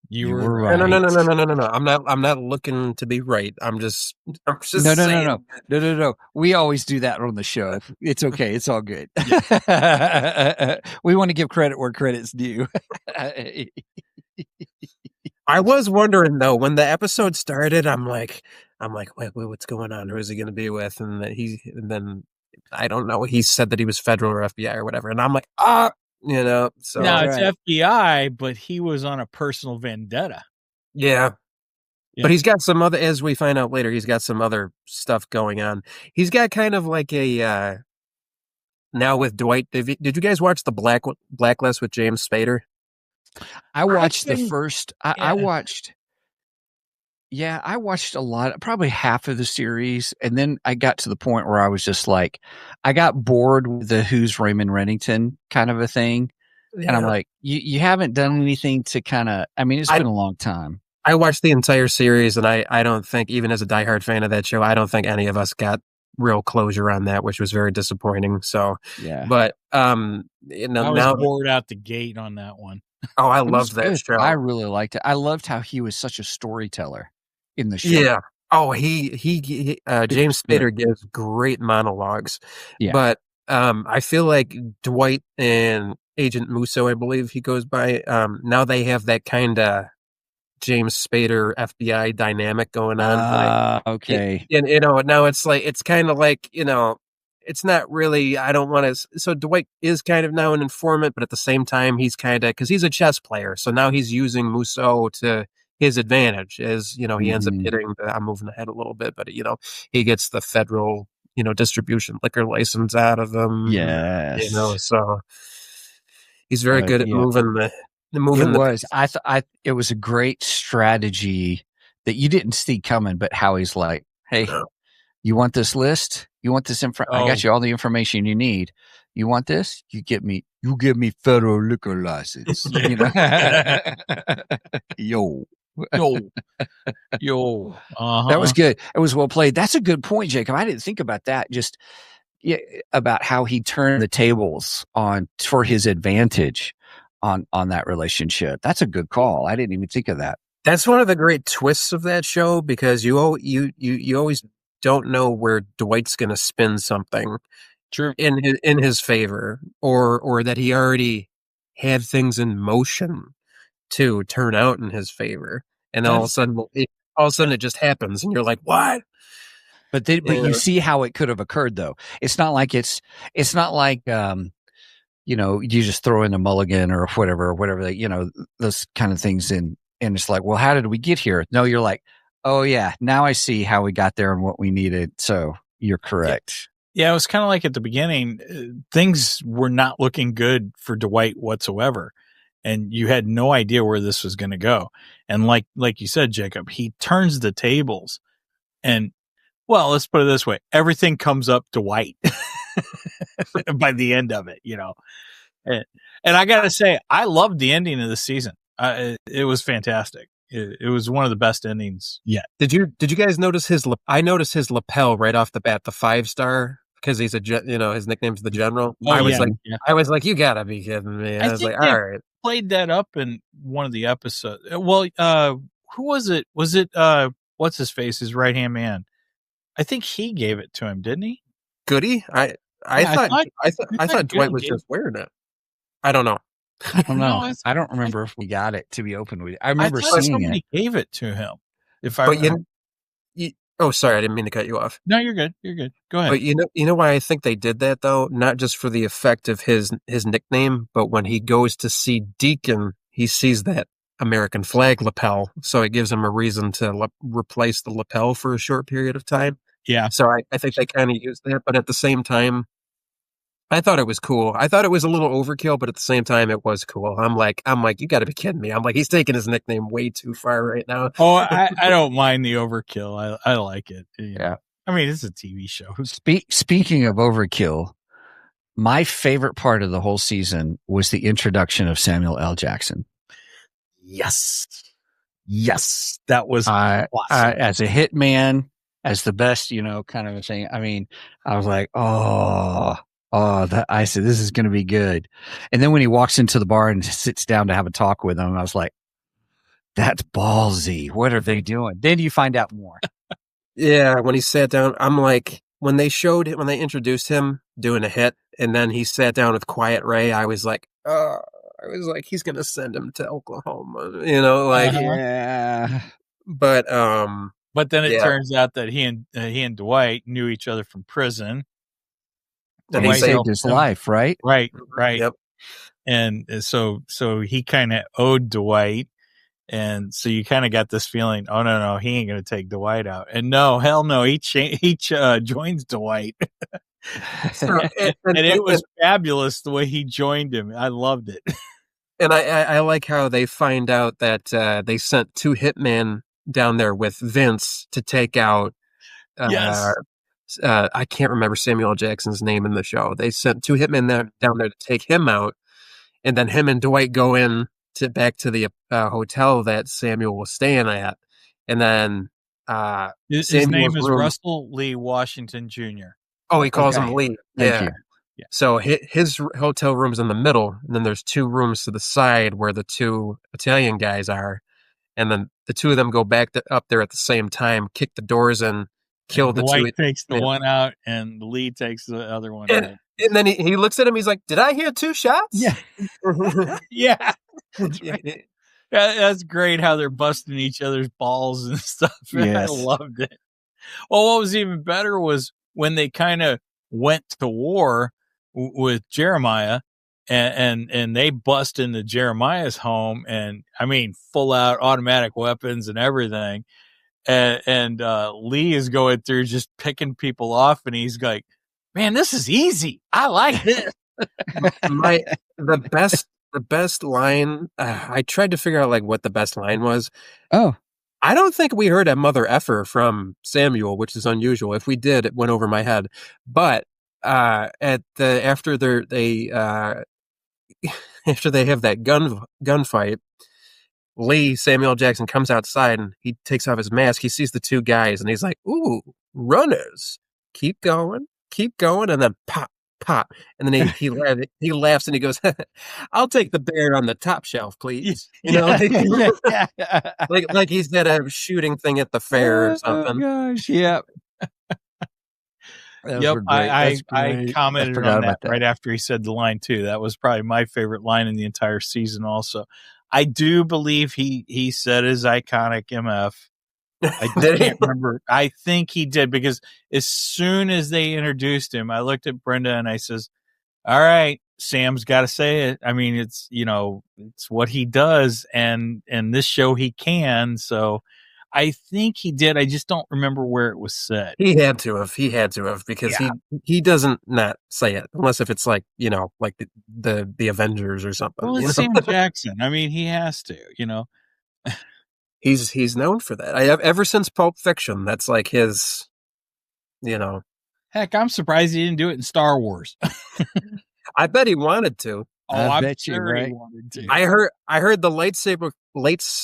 You were right. No. I'm not looking to be right. I'm just saying. No. We always do that on the show. It's okay. It's all good. We want to give credit where credit's due. I was wondering though, when the episode started, I'm like, wait, what's going on? Who is he going to be with? And then I don't know. He said that he was federal or FBI or whatever, and I'm like, so now it's FBI, but he was on a personal vendetta. Yeah. But he's got some other, as we find out later, he's got some other stuff going on. He's got kind of like a now with Dwight. Did you guys watch the Blacklist with James Spader? I watched the first. I watched a lot, probably half of the series, and then I got to the point where I was just like, I got bored with the Who's Raymond Reddington kind of a thing. And I'm like, you haven't done anything to kind of, I mean, it's been a long time. I watched the entire series, and I don't think, even as a diehard fan of that show, I don't think any of us got real closure on that, which was very disappointing. So, Yeah. but, I was bored out the gate on that one. Oh, I loved that show. I really liked it. I loved how he was such a storyteller in the show. Yeah. Oh, James Spader gives great monologues. Yeah. But I feel like Dwight and Agent Musso, I believe he goes by, now they have that kind of James Spader FBI dynamic going on. Okay. And now it's like, it's kind of like, it's not really, I don't want to, so Dwight is kind of now an informant, but at the same time, he's kind of, because he's a chess player, so now he's using Musso to his advantage, as, he ends up getting, I'm moving ahead a little bit, but, he gets the federal, distribution liquor license out of him. Yes. So he's very good at moving the. It was a great strategy that you didn't see coming, but how he's like, hey, you want this list? You want this info? I got you all the information you need. You want this? You give me federal liquor license. Yo. That was good. It was well played. That's a good point, Jacob. I didn't think about that. Just about how he turned the tables on for his advantage on that relationship. That's a good call. I didn't even think of that. That's one of the great twists of that show, because you always don't know where Dwight's going to spin something in his favor, or that he already had things in motion to turn out in his favor, and all of a sudden it just happens, and you're like, what? But you see how it could have occurred, though. It's not like you just throw in a mulligan or whatever, those kind of things, and it's like, well, how did we get here? No, you're like, oh yeah, now I see how we got there and what we needed. So you're correct. Yeah, it was kind of like at the beginning, things were not looking good for Dwight whatsoever, and you had no idea where this was going to go. And like you said, Jacob, he turns the tables, and well, let's put it this way: everything comes up Dwight by the end of it, And I got to say, I loved the ending of the season. It was fantastic. It was one of the best endings yet. Did you guys notice I noticed his lapel right off the bat, the 5-star, because he's his nickname's the General. I was like, you gotta be kidding me. I was like, all right. Played that up in one of the episodes. Well, who was it? Was it what's his face? His right hand man. I think he gave it to him, didn't he? Goody? I thought Dwight was just wearing it. I don't know. I don't know. I don't remember if we got it, to be open with you. I remember seeing somebody gave it to him. Oh, sorry, I didn't mean to cut you off. No, you're good. You're good. Go ahead. But you know why I think they did that, though? Not just for the effect of his nickname, but when he goes to see Deacon, he sees that American flag lapel, so it gives him a reason to replace the lapel for a short period of time. Yeah. So I think they kind of used that, but at the same time, I thought it was cool. I thought it was a little overkill, but at the same time, it was cool. I'm like, you got to be kidding me. I'm like, he's taking his nickname way too far right now. Oh, I don't mind the overkill. I like it. Yeah. I mean, it's a TV show. Speaking of overkill, my favorite part of the whole season was the introduction of Samuel L. Jackson. Yes, that was awesome. As a hitman, as the best, kind of a thing. I mean, I was like, I said, this is going to be good. And then when he walks into the bar and sits down to have a talk with him, I was like, that's ballsy. What are they doing? Then you find out more. Yeah, when he sat down, I'm like, when they introduced him doing a hit, and then he sat down with Quiet Ray, I was like, he's going to send him to Oklahoma, Yeah. But then it turns out that he and Dwight knew each other from prison. And he saved his life, right? Right. Yep. And so he kind of owed Dwight. And so you kind of got this feeling, oh, no, he ain't going to take Dwight out. And no, hell no, he joins Dwight. And it was fabulous the way he joined him. I loved it. And I like how they find out that they sent 2 hitmen down there with Vince to take out I can't remember Samuel L. Jackson's name in the show. They sent 2 hitmen down there to take him out, and then him and Dwight go in back to the hotel that Samuel was staying at, and then His Samuel's name is room. Russell Lee Washington Jr. Oh, he calls Okay. him Lee. Thank you. Yeah. So his hotel room's in the middle, and then there's 2 rooms to the side where the 2 Italian guys are, and then the 2 of them go back up there at the same time, kick the doors in, kill the 2. Dwight takes the one out, and Lee takes the other one out. And then he looks at him. He's like, "Did I hear 2 shots?" Yeah. Yeah. That's great how they're busting each other's balls and stuff. Yes. I loved it. Well, what was even better was when they kind of went to war with Jeremiah, and they bust into Jeremiah's home, and I mean, full out automatic weapons and everything. And Lee is going through just picking people off, and he's like, "Man, this is easy. I like this." The best line. I tried to figure out like what the best line was. Oh, I don't think we heard a mother effer from Samuel, which is unusual. If we did, it went over my head. But after they have that gunfight, Samuel Jackson comes outside and he takes off his mask. He sees the 2 guys and he's like, "Ooh, runners! Keep going, and then pop, pop." And then he laughs and he goes, "I'll take the bear on the top shelf, please." You know, like he's at a shooting thing at the fair or something. Oh gosh, yeah. Yep, I commented on that right after he said the line too. That was probably my favorite line in the entire season. Also, I do believe he said his iconic MF. I can't remember. I think he did, because as soon as they introduced him, I looked at Brenda and I says, "All right, Sam's got to say it. I mean, it's what he does, and this show he can." So I think he did. I just don't remember where it was said. He had to have because he doesn't not say it unless if it's like like the Avengers or something. Well, it's Sam Jackson. I mean, he has to. He's known for that. Ever since Pulp Fiction, that's like his. Heck, I'm surprised he didn't do it in Star Wars. I bet he wanted to. I bet you, right? He wanted to. I heard the lightsaber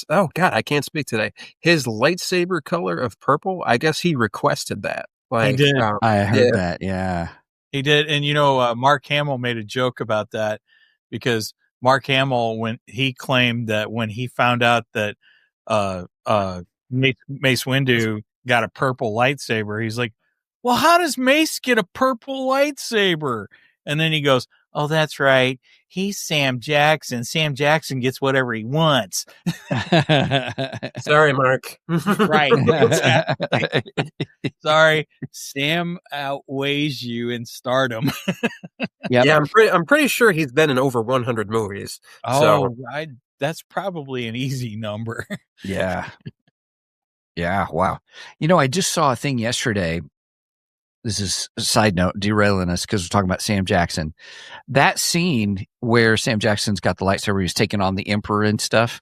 oh God, I can't speak today. His lightsaber color of purple, I guess he requested that. Like, he did. I heard that, yeah. He did. And Mark Hamill made a joke about that, because Mark Hamill, when he claimed that when he found out that Mace Windu got a purple lightsaber, he's like, "Well, how does Mace get a purple lightsaber?" And then he goes, "Oh, that's right. He's Sam Jackson. Sam Jackson gets whatever he wants." Sorry, Mark. Right. Exactly. Sorry. Sam outweighs you in stardom. Yep. Yeah, I'm pretty sure he's been in over 100 movies. Oh, that's probably an easy number. Yeah. Yeah. Wow. I just saw a thing yesterday. This is a side note, derailing us because we're talking about Sam Jackson. That scene where Sam Jackson's got the lightsaber, he's taking on the Emperor and stuff.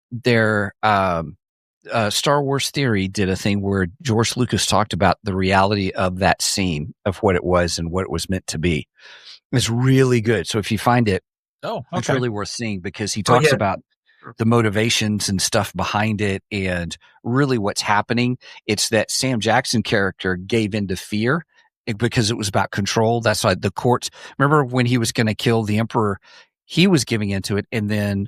Their Star Wars Theory did a thing where George Lucas talked about the reality of that scene, of what it was and what it was meant to be. It's really good. So if you find it, it's really worth seeing, because he talks about the motivations and stuff behind it, and really what's happening. It's that Sam Jackson character gave into fear because it was about control. That's why the courts, remember when he was going to kill the Emperor, he was giving into it. And then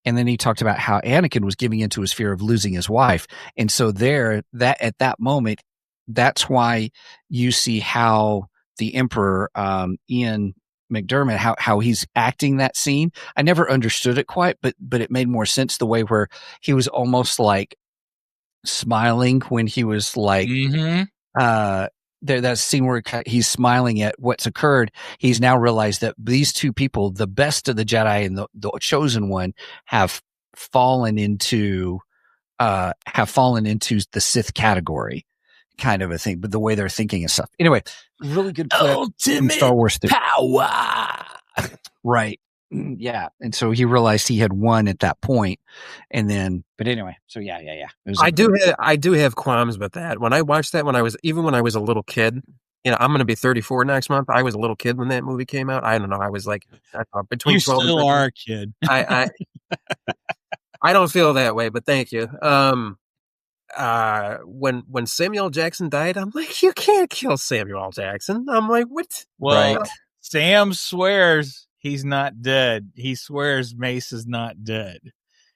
he talked about how Anakin was giving into his fear of losing his wife. And so at that moment, that's why you see how the Emperor, Ian McDermott, how he's acting that scene. I never understood it quite, but it made more sense the way where he was almost like smiling when he was like, that scene where he's smiling at what's occurred. He's now realized that these 2 people, the best of the Jedi and the chosen one, have fallen into the Sith category, kind of a thing, but the way they're thinking and stuff. Anyway, really good clip. Ultimate Star Wars power. Right. Yeah. And so he realized he had won at that point. And then, but anyway, so yeah. I do have qualms with that. When I watched that when I was a little kid, I'm going to be 34 next month. I was a little kid when that movie came out. I don't know. I was like between You 12 and still 13. are a kid. I don't feel that way, but thank you. When Samuel Jackson died, I'm like, you can't kill Samuel Jackson. I'm like, what? Well, Right. Sam swears he's not dead. He swears Mace is not dead.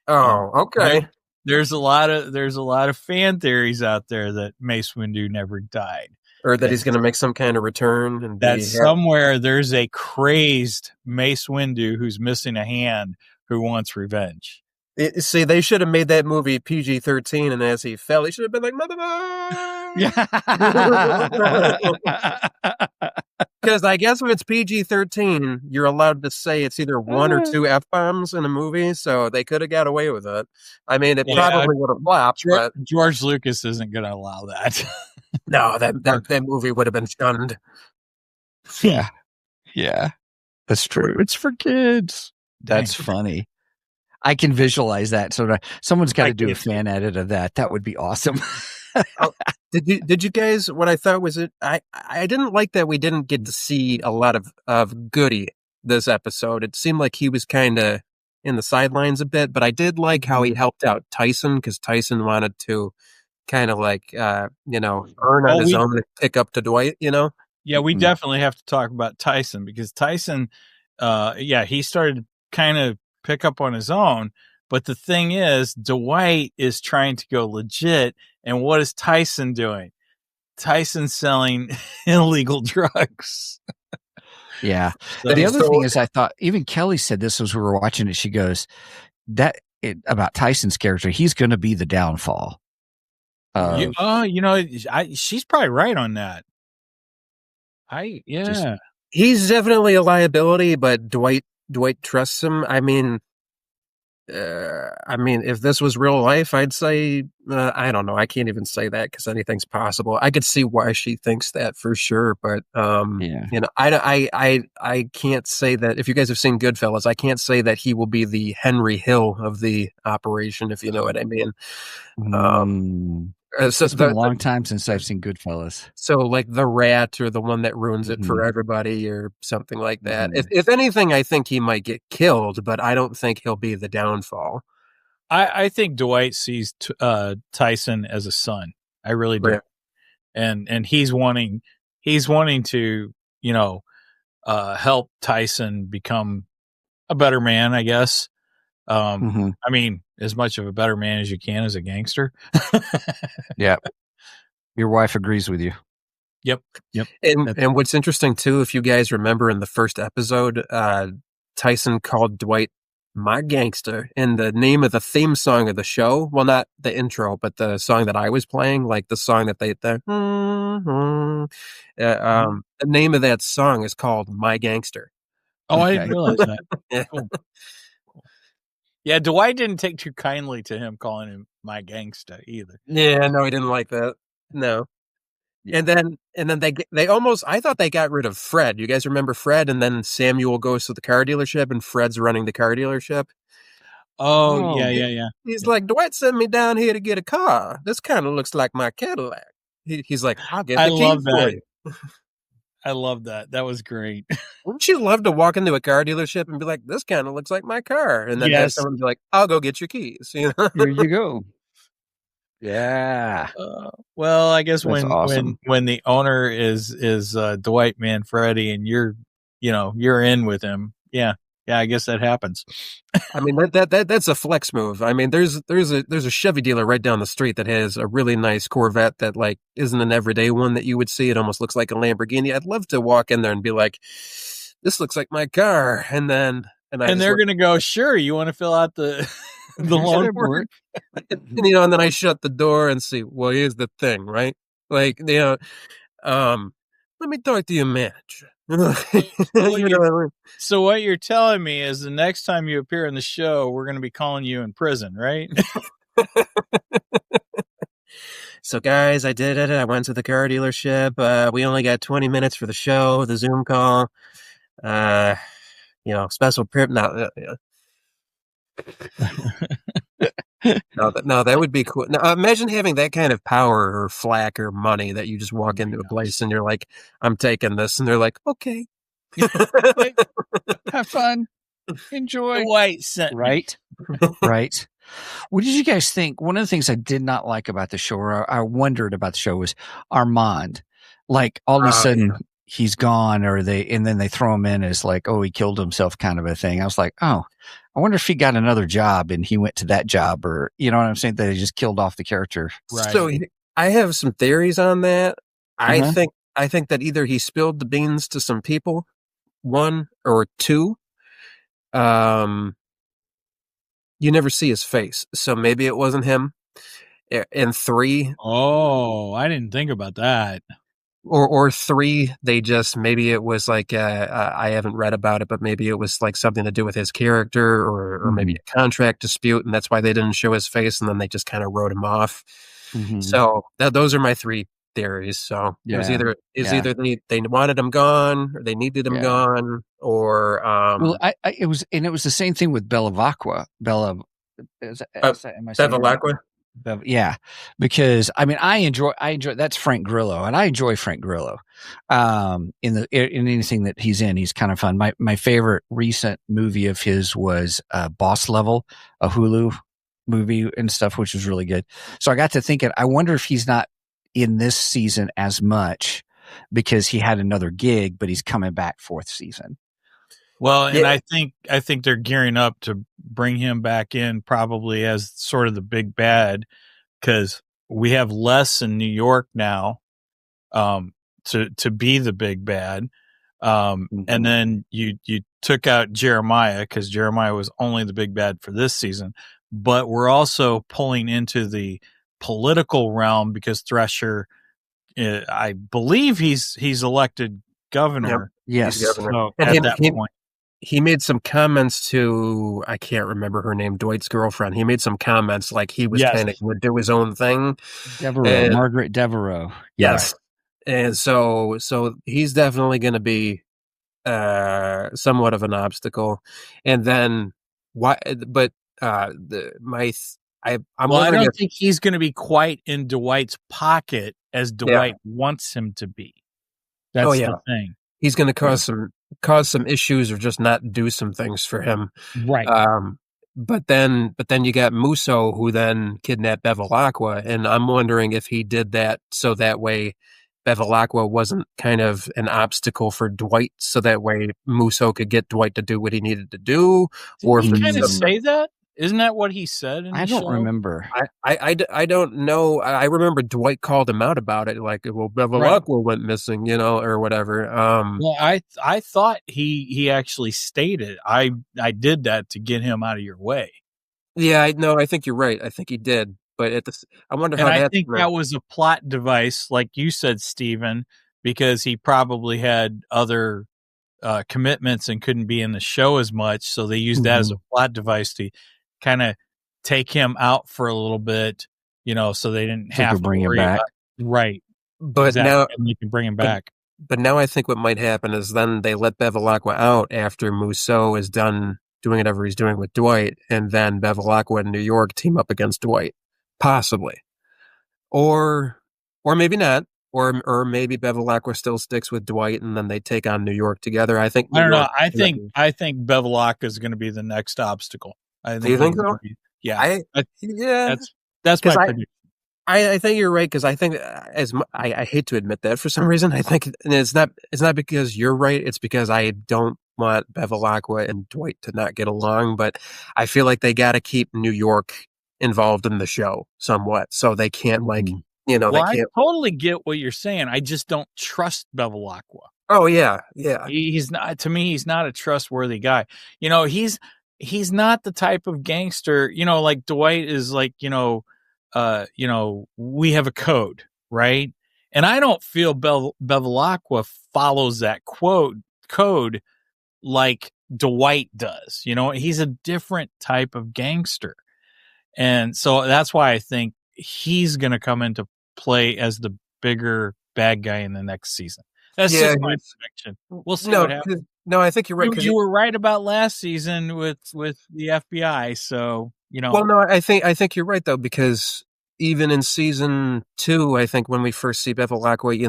Oh, okay. There's a lot of fan theories out there that Mace Windu never died. Or that he's going to make some kind of return and that somewhere there's a crazed Mace Windu who's missing a hand who wants revenge. See, they should have made that movie PG-13, and as he fell, he should have been like, because I guess when it's PG-13, you're allowed to say it's either one or two F-bombs in a movie, so they could have got away with it. I mean, it probably would have flopped, but George Lucas isn't going to allow that. No, that movie would have been shunned. Yeah, that's true. It's for kids. That's funny. I can visualize that. So someone's got to do a fan edit of that. That would be awesome. Did you guys? What I thought was I didn't like that we didn't get to see a lot of Goody this episode. It seemed like he was kind of in the sidelines a bit, but I did like how he helped out Tyson because Tyson wanted to kind of like earn on his own to pick up to Dwight. Yeah, we definitely have to talk about Tyson because Tyson, he started kind of pick up on his own. But the thing is, Dwight is trying to go legit. And what is Tyson doing? Tyson's selling illegal drugs. Yeah. The other thing is, I thought even Kelly said this as we were watching it. She goes, about Tyson's character, he's going to be the downfall. She's probably right on that. He's definitely a liability, but Dwight trusts him. I mean, if this was real life, I'd say I don't know. I can't even say that because anything's possible. I could see why she thinks that for sure, but I can't say that. If you guys have seen Goodfellas, I can't say that he will be the Henry Hill of the operation, if you know what I mean. It's been a long time since I've seen Goodfellas. So like the rat or the one that ruins it for everybody or something like that. If anything, I think he might get killed, but I don't think he'll be the downfall. I think Dwight sees Tyson as a son. I really do. And he's wanting to, help Tyson become a better man, I guess. I mean, as much of a better man as you can as a gangster. Yeah. Your wife agrees with you. Yep. And what's interesting too, if you guys remember in the first episode, Tyson called Dwight my gangster, and the name of the theme song of the show, well, not the intro, but the song that I was playing, like the song that the name of that song is called My Gangster. Oh, I didn't realize that. Yeah. Cool. Yeah, Dwight didn't take too kindly to him calling him my gangsta either. Yeah, no, he didn't like that. No. And then they almost, I thought they got rid of Fred. You guys remember Fred? And then Samuel goes to the car dealership and Fred's running the car dealership. Oh, yeah. He's like, Dwight sent me down here to get a car. This kind of looks like my Cadillac. He's like, I'll get the key for you. I love that. That was great. Wouldn't you love to walk into a car dealership and be like, this kind of looks like my car? And then have someone be like, I'll go get your keys. Here you go. Yeah. Well, I guess That's awesome. when the owner is Dwight Manfredi and you're in with him. Yeah, I guess that happens. I mean, that's a flex move. I mean, there's a Chevy dealer right down the street that has a really nice Corvette that like isn't an everyday one that you would see. It almost looks like a Lamborghini. I'd love to walk in there and be like, this looks like my car. And they're going to go, sure, you want to fill out the loan work? And then I shut the door and see, well, here's the thing, right? Like, let me talk to your manager. So what you're telling me is the next time you appear in the show, we're going to be calling you in prison, right? So guys, I did it. I went to the car dealership. We only got 20 minutes for the show, the Zoom call. Special prep. No, that would be cool. Now, imagine having that kind of power or flack or money that you just walk into a place and you're like, I'm taking this. And they're like, okay. Have fun. Enjoy. Dwight sent me. Right. Right. What did you guys think? One of the things I did not like about the show, or I wondered about the show, was Armand. Like all of a sudden he's gone, and then they throw him in as like, oh, he killed himself kind of a thing. I was like, oh, I wonder if he got another job and he went to that job, or you know what I'm saying? That he just killed off the character. Right. So I have some theories on that. I think that either he spilled the beans to some people, one, or two. You never see his face, so maybe it wasn't him. And three, Oh, I didn't think about that. or three, they just, maybe it was like, I haven't read about it, but maybe it was like something to do with his character, or maybe a contract dispute, and that's why they didn't show his face, and then they just kind of wrote him off. So those are my three theories. So it was either they wanted him gone, or they needed him gone, or well, it was the same thing with Bevilacqua. Bevilacqua. Yeah, because I mean, I enjoy that's Frank Grillo, and I enjoy Frank Grillo. In anything that he's in, he's kind of fun. My favorite recent movie of his was Boss Level, a Hulu movie and stuff, which was really good. So I got to thinking, I wonder if he's not in this season as much because he had another gig, but he's coming back fourth season. Well, and I think they're gearing up to bring him back in probably as sort of the big bad, because we have Les in New York now to be the big bad. And then you took out Jeremiah, because Jeremiah was only the big bad for this season. But we're also pulling into the political realm because Thresher, I believe he's elected governor. Yep. Yes. So at that point. He made some comments to, I can't remember her name, Dwight's girlfriend. He made some comments like he was kind of going to do his own thing. Margaret Devereaux. Yes. Right. And so he's definitely going to be somewhat of an obstacle. And then why? But I don't think he's going to be quite in Dwight's pocket as Dwight wants him to be. That's the thing. He's going to cause some issues, or just not do some things for him. Right. But then you got Musso, who then kidnapped Bevilacqua, and I'm wondering if he did that so that way Bevilacqua wasn't kind of an obstacle for Dwight, so that way Musso could get Dwight to do what he needed to do. Didn't he kind of say that? Isn't that what he said? I don't remember. I don't know. I remember Dwight called him out about it, like, well, Bevilacqua went missing, or whatever. Well, I thought he actually stated, I did that to get him out of your way. Yeah, I think you're right. I think he did, but I wonder how. I think that was a plot device, like you said, Stephen, because he probably had other commitments and couldn't be in the show as much, so they used that as a plot device to kind of take him out for a little bit, so they didn't have to bring him back. Right. But now you can bring him back. But now I think what might happen is then they let Bevilacqua out after Musso is done doing whatever he's doing with Dwight, and then Bevilacqua and New York team up against Dwight, possibly, or maybe not, or maybe Bevilacqua still sticks with Dwight, and then they take on New York together. I don't know. I think Bevilacqua is going to be the next obstacle. Do you think so? Yeah. That's my prediction. I think you're right, because I think I hate to admit that for some reason. I think, and it's not because you're right. It's because I don't want Bevilacqua and Dwight to not get along, but I feel like they got to keep New York involved in the show somewhat, so they can't Well, they can't. I totally get what you're saying. I just don't trust Bevilacqua. Oh yeah. He's not, to me, he's not a trustworthy guy. He's not the type of gangster, like Dwight is like, we have a code, right? And I don't feel Bevilacqua follows that code like Dwight does. He's a different type of gangster. And so that's why I think he's going to come into play as the bigger bad guy in the next season. That's just my prediction. We'll see what happens. No, I think you're right. You were right about last season with the FBI. So Well, no, I think you're right though, because even in season 2, I think when we first see Bethel Lockwood,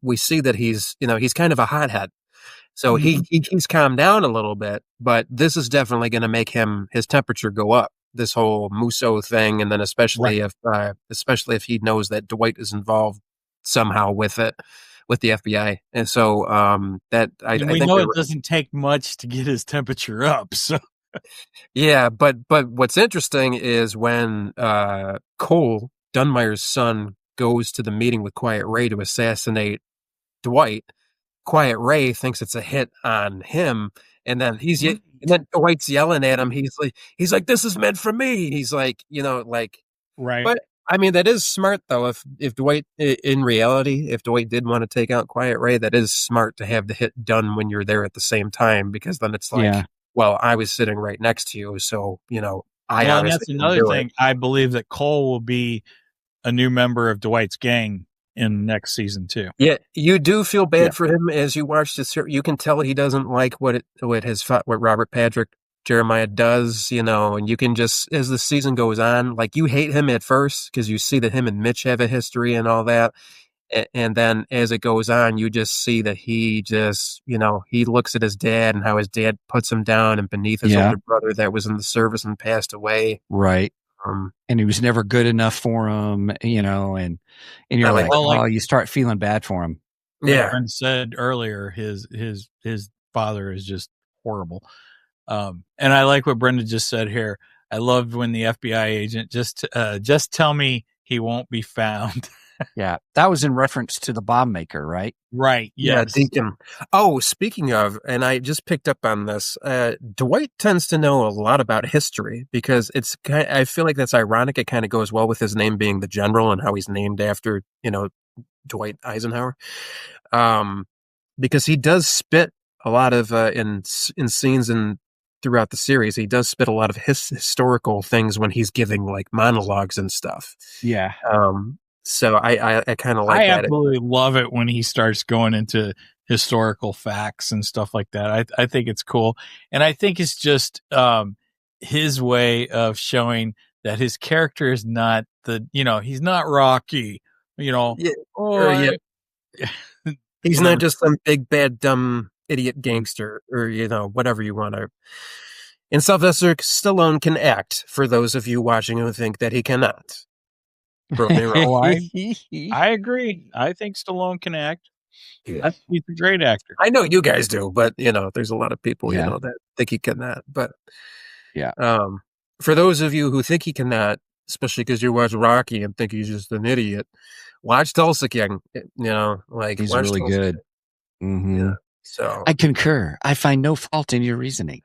we see that he's kind of a hothead. So he's calmed down a little bit, but this is definitely going to make his temperature go up. This whole Musso thing, and then especially if he knows that Dwight is involved somehow with it, with the FBI, and so I we think know it doesn't take much to get his temperature up. So yeah, but what's interesting is when Cole Dunmire's son goes to the meeting with Quiet Ray to assassinate Dwight. Quiet Ray thinks it's a hit on him, and then Dwight's yelling at him. He's like, "This is meant for me." He's like, right. But I mean, that is smart though. If Dwight, in reality, if Dwight did want to take out Quiet Ray, that is smart to have the hit done when you're there at the same time, because then it's like, well, I was sitting right next to you, so and that's another thing. I believe that Cole will be a new member of Dwight's gang in next season 2. Yeah, you do feel bad for him as you watch this. You can tell he doesn't like what Robert Patrick Jeremiah does, and you can just, as the season goes on, like, you hate him at first because you see that him and Mitch have a history and all that. And then as it goes on, you just see that he just, he looks at his dad and how his dad puts him down and beneath his older brother that was in the service and passed away. Right. And he was never good enough for him, and you're like, you start feeling bad for him. Yeah. Aaron said earlier, his father is just horrible. And I like what Brenda just said here. I loved when the FBI agent just tell me he won't be found. Yeah, that was in reference to the bomb maker, right? Right. Yes. Yeah, Deacon. Oh, speaking of, and I just picked up on this, Dwight tends to know a lot about history, because I feel like that's ironic. It kind of goes well with his name being the General and how he's named after, Dwight Eisenhower. Because he does spit a lot of, in scenes and throughout the series, he does spit a lot of historical things when he's giving like monologues and stuff. Yeah. So I kind of like that. I absolutely love it when he starts going into historical facts and stuff like that. I think it's cool. And I think it's just his way of showing that his character is not he's not Rocky, He's not just some big, bad, dumb idiot gangster, or, whatever you want to. And Sylvester Stallone can act, for those of you watching who think that he cannot. I agree. I think Stallone can act. Yeah. He's a great actor. I know you guys do, but there's a lot of people that think he cannot. But for those of you who think he cannot, especially because you watch Rocky and think he's just an idiot, watch Tulsa King. He's really good. Mm-hmm. Yeah. So I concur. I find no fault in your reasoning.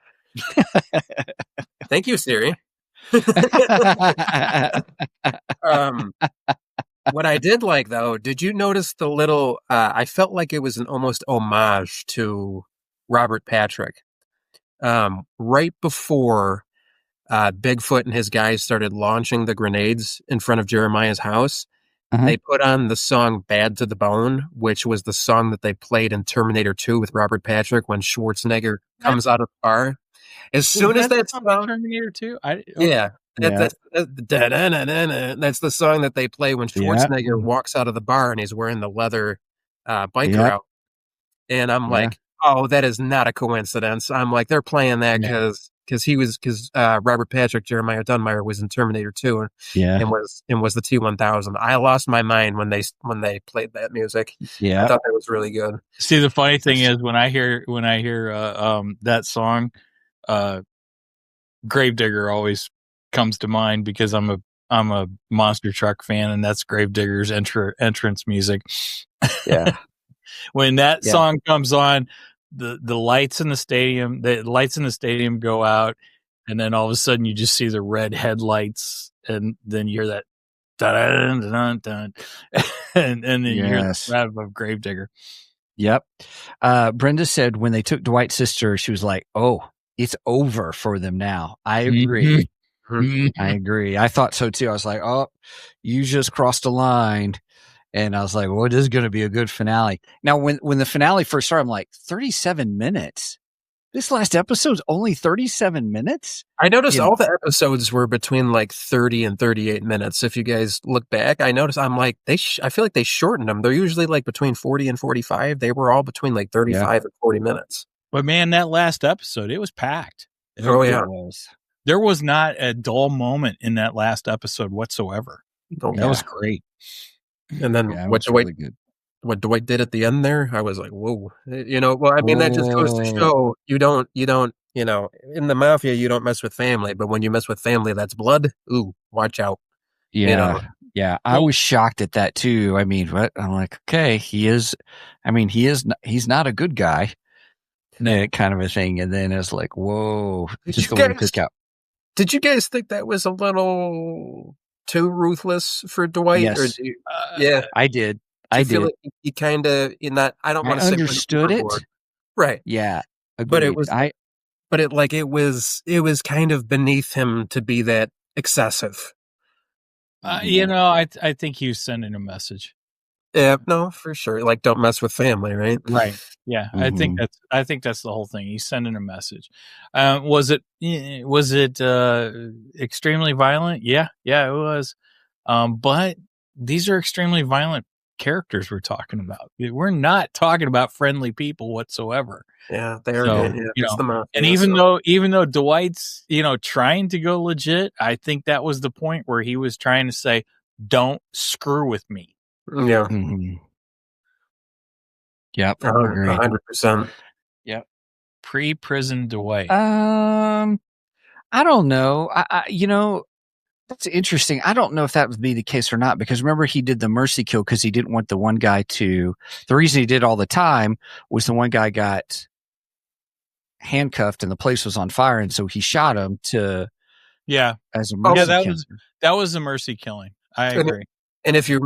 Thank you, Siri. What I did like, though, did you notice the little, I felt like it was an almost homage to Robert Patrick. Right before Bigfoot and his guys started launching the grenades in front of Jeremiah's house, they put on the song Bad to the Bone, which was the song that they played in Terminator 2 with Robert Patrick when Schwarzenegger comes out of the bar. As soon as that song, Terminator 2? That's the song that they play when Schwarzenegger walks out of the bar and he's wearing the leather biker out. And I'm like, oh, that is not a coincidence. I'm like, they're playing that because Robert Patrick Jeremiah Dunmire was in Terminator 2 and was the T-1000. I lost my mind when they played that music. I thought that was really good. See, the funny thing is when I hear that song, Gravedigger always comes to mind, because I'm a monster truck fan, and that's Gravedigger's entrance music. Yeah. When that song comes on, the lights in the stadium go out, and then all of a sudden you just see the red headlights, and then you hear that dun, dun, dun, dun, and then you hear the rap of Gravedigger. Yep. Brenda said when they took Dwight's sister, she was like, oh, it's over for them now. I agree. I agree. I thought so too. I was like, oh, you just crossed a line. And I was like, well, this is going to be a good finale. Now, when the finale first started, I'm like, 37 minutes. This last episode's only 37 minutes? I noticed Yeah. all the episodes were between like 30 and 38 minutes. If you guys look back, I noticed I'm like, I feel like they shortened them. They're usually like between 40 and 45. They were all between like 35 and 40 minutes. But man, that last episode, it was packed. Oh, yeah. It was. There was not a dull moment in that last episode whatsoever. Oh, That was great. And then Yeah, it what was really good. what Dwight did at the end there, I was like, whoa. Well, I mean, that just goes to show you don't, in the mafia, you don't mess with family, but when you mess with family, that's blood. Ooh, watch out. Yeah. Yeah. I was shocked at that too. I mean, what? I'm like, okay, he's not a good guy, kind of a thing. And then it's like, whoa, just the way to pick out. Did you guys think that was a little too ruthless for Dwight? Yes. Yeah. I did. I feel like he kind of, I don't want to say understood it. Right. Yeah. Agreed. But it was kind of beneath him to be that excessive. I think he was sending a message. Yeah, no, for sure. Like, don't mess with family, right? Right. Yeah. Mm-hmm. I think that's the whole thing. He's sending a message. Was it extremely violent? Yeah, it was. But these are extremely violent characters we're talking about. We're not talking about friendly people whatsoever. Yeah, they are. It's the mafia, and even though Dwight's, trying to go legit, I think that was the point where he was trying to say, "Don't screw with me." Yeah. Mm-hmm. Yep. 100%. Yep. Pre-prison Dwight. I don't know. That's interesting. I don't know if that would be the case or not, because remember he did the mercy kill because he didn't want the one guy to. The reason he did all the time was the one guy got handcuffed and the place was on fire, and so he shot him as a mercy kill. That was a mercy killing. I agree. And if you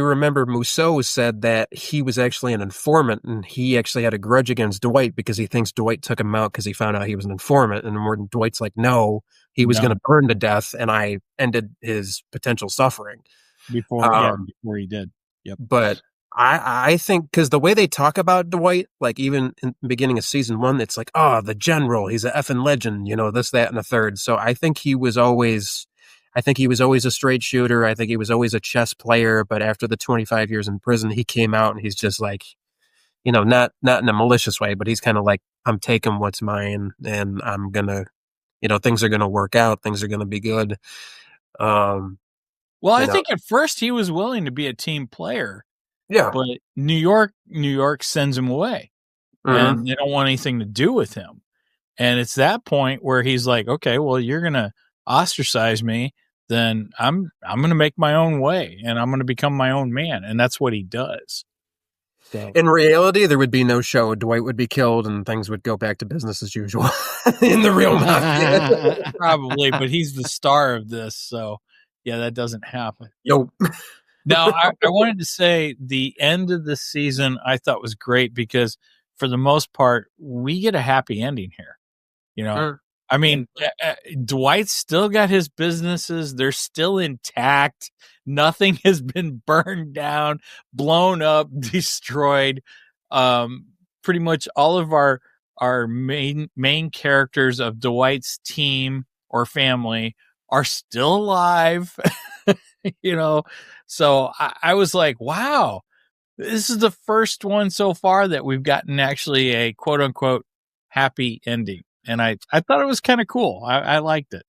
remember, Mousseau said that he was actually an informant, and he actually had a grudge against Dwight because he thinks Dwight took him out because he found out he was an informant. And when Dwight's like, no, he was going to burn to death, and I ended his potential suffering before he did. Yep. But I think because the way they talk about Dwight, like even in the beginning of season 1, it's like, oh, the general, he's an effing legend, this, that, and the third. So I think he was always a straight shooter. I think he was always a chess player. But after the 25 years in prison, he came out and he's just like, not in a malicious way, but he's kind of like, I'm taking what's mine, and I'm gonna, things are gonna work out. Things are gonna be good. Well, I think at first he was willing to be a team player. Yeah. But New York sends him away, and they don't want anything to do with him. And it's that point where he's like, okay, well, you're gonna ostracize me, then I'm gonna make my own way, and I'm gonna become my own man, and that's what he does. So, in reality, there would be no show. Dwight would be killed, and things would go back to business as usual in the real mafia. Probably, but he's the star of this, so yeah, that doesn't happen. Nope. Now, I wanted to say the end of the season I thought was great because for the most part, we get a happy ending here. I mean, Dwight's still got his businesses. They're still intact. Nothing has been burned down, blown up, destroyed. Pretty much all of our main characters of Dwight's team or family are still alive. So I was like, wow, this is the first one so far that we've gotten actually a quote unquote happy ending. And I thought it was kind of cool. I liked it.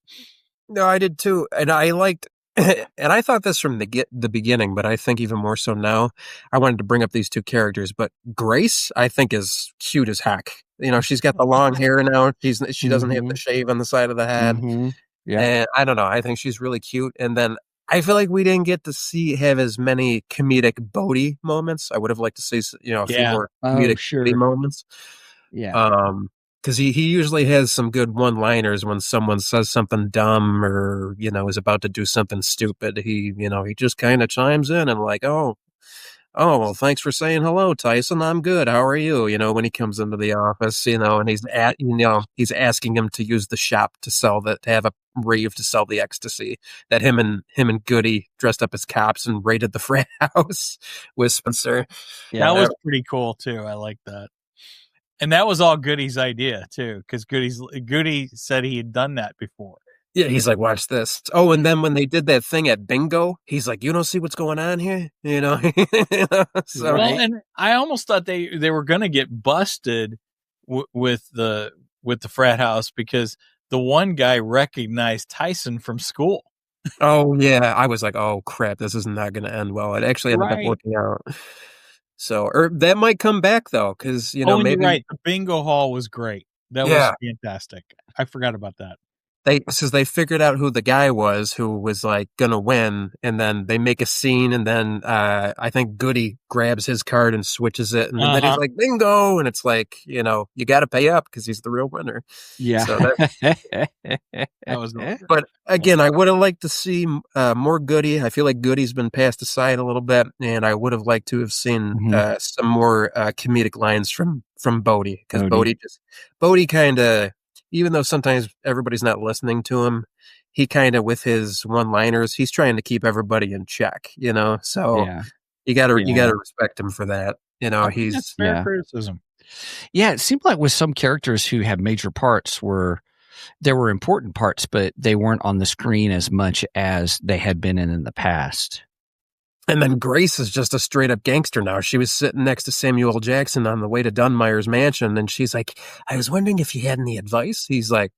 No, I did too. And I liked, and I thought this from the beginning, but I think even more so now. I wanted to bring up these two characters, but Grace, I think, is cute as heck. She's got the long hair now. She doesn't have the shave on the side of the head. Mm-hmm. Yeah. And I don't know. I think she's really cute. And then I feel like we didn't get to have as many comedic Bodhi moments. I would have liked to see, a few more comedic Bodhi moments. Yeah. Because he usually has some good one-liners when someone says something dumb or, is about to do something stupid. He just kind of chimes in and like, oh, well, thanks for saying hello, Tyson. I'm good. How are you? When he comes into the office, and he's asking him to use the shop to have a rave to sell the ecstasy that him and Goody dressed up as cops and raided the frat house with Spencer. Yeah, that was pretty cool too. I like that. And that was all Goody's idea too, because Goody said he had done that before. Yeah, he's like, watch this. Oh, and then when they did that thing at bingo, he's like, you don't see what's going on here? So, Well, and I almost thought they were going to get busted with the frat house because the one guy recognized Tyson from school. oh, yeah. I was like, oh, crap, this is not going to end well. It actually ended up Right. working out. So, or that might come back, though, because, and maybe. you're right. The bingo hall was great. That was fantastic. I forgot about that. They figured out who the guy was who was like gonna win, and then they make a scene, and then I think Goody grabs his card and switches it, and then he's like bingo, and it's like you got to pay up because he's the real winner. Yeah. So that was. But again, I would have liked to see more Goody. I feel like Goody's been passed aside a little bit, and I would have liked to have seen some more comedic lines from Bodie, because Bodie kind of. Even though sometimes everybody's not listening to him, he kind of, with his one-liners, he's trying to keep everybody in check, So you gotta respect him for that. That's fair criticism. Yeah, it seemed like with some characters who had major parts there were important parts, but they weren't on the screen as much as they had been in the past. And then Grace is just a straight up gangster now. She was sitting next to Samuel Jackson on the way to Dunmire's mansion, and she's like, I was wondering if you had any advice. He's like,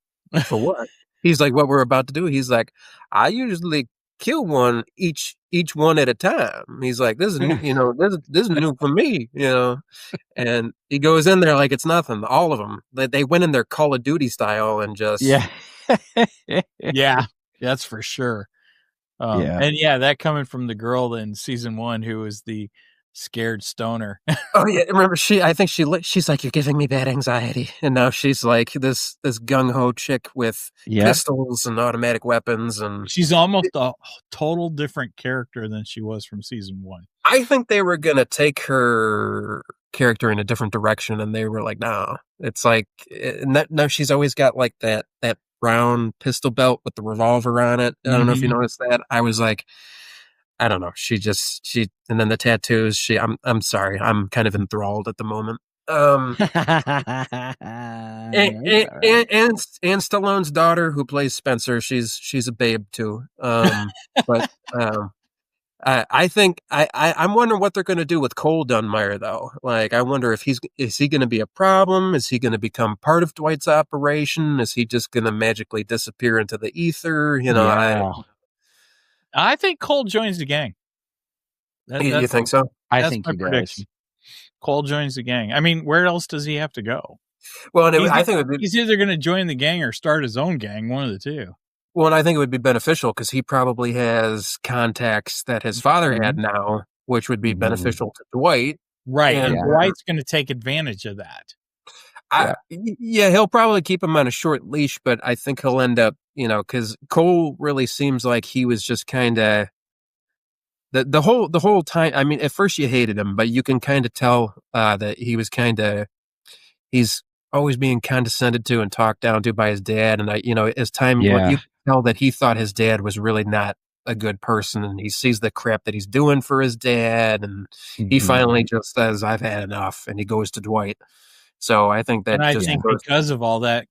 for what? He's like, what we're about to do? He's like, I usually kill one each one at a time. He's like, this is new, this is new for me, And he goes in there like it's nothing. All of them, they went in their Call of Duty style and just yeah, that's for sure. And that coming from the girl in season 1 who was the scared stoner. Oh yeah, remember she's like, you're giving me bad anxiety, and now she's like this gung ho chick with pistols and automatic weapons, and she's almost a total different character than she was from season 1. I think they were gonna take her character in a different direction, and they were like, no, it's like no, she's always got like that brown pistol belt with the revolver on it. I don't know if you noticed that. I was like, I don't know. She and then the tattoos. I'm sorry. I'm kind of enthralled at the moment. And Stallone's daughter, who plays Spencer, she's a babe too. But I think I'm wondering what they're going to do with Cole Dunmire though. Like, I wonder if is he going to be a problem? Is he going to become part of Dwight's operation? Is he just going to magically disappear into the ether? I think Cole joins the gang. You think so? I think he prediction. Cole joins the gang. I mean, where else does he have to go? Well, I think he's either going to join the gang or start his own gang, one of the two. Well, and I think it would be beneficial because he probably has contacts that his father had now, which would be beneficial to Dwight. Right. And Dwight's going to take advantage of that. He'll probably keep him on a short leash, but I think he'll end up, because Cole really seems like he was just kind of the whole time. I mean, at first you hated him, but you can kind of tell that he was he's always being condescended to and talked down to by his dad. And as time went, you can tell that he thought his dad was really not a good person, and he sees the crap that he's doing for his dad, and he finally just says, I've had enough, and he goes to Dwight. So I think that because of all that,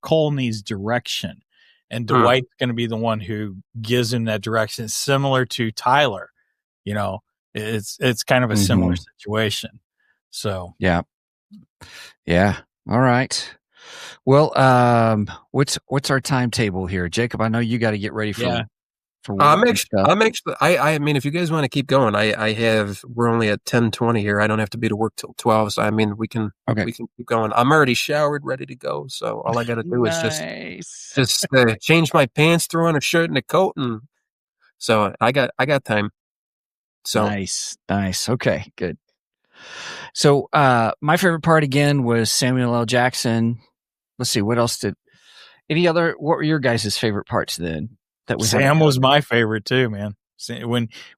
Cole needs direction, and Dwight's going to be the one who gives him that direction, similar to Tyler. It's kind of a similar situation. So yeah. All right. Well, what's our timetable here, Jacob? I know you got to get ready for. I'm actually. I mean, if you guys want to keep going, we're only at 10:20 here. I don't have to be to work till 12. So I mean, we can keep going. I'm already showered, ready to go. So all I got to do is just change my pants, throw on a shirt and a coat, and so I got time. So nice. Okay, good. So my favorite part again was Samuel L. Jackson. Let's see, what else what were your guys' favorite parts then? Sam was my favorite too, man.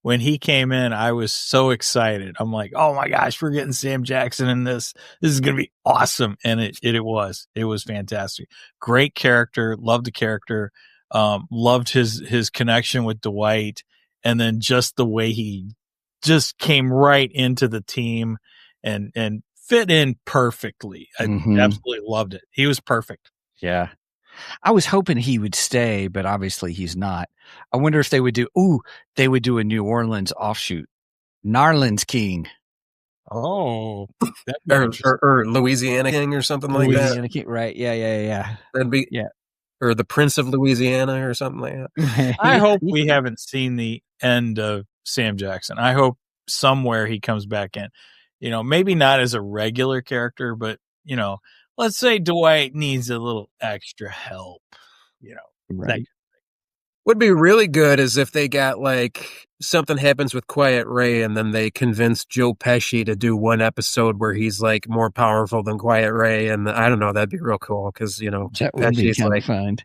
When he came in, I was so excited. I'm like, oh my gosh, we're getting Sam Jackson in this. This is going to be awesome. And it was fantastic. Great character. Loved the character. Loved his connection with Dwight. And then just the way he just came right into the team and fit in perfectly. I absolutely loved it. He was perfect. Yeah. I was hoping he would stay, but obviously he's not. I wonder if they would do a New Orleans offshoot. Narlands King. Oh, that'd be interesting. or Louisiana King or something like that. Louisiana King, right? Yeah. That'd be or the Prince of Louisiana or something like that. I hope we haven't seen the end of Sam Jackson. I hope somewhere he comes back in. Maybe not as a regular character, but let's say Dwight needs a little extra help. Right. Would be really good is if they got like something happens with Quiet Ray and then they convince Joe Pesci to do one episode where he's like more powerful than Quiet Ray, and I don't know, that'd be real cool because that would be kind of fun.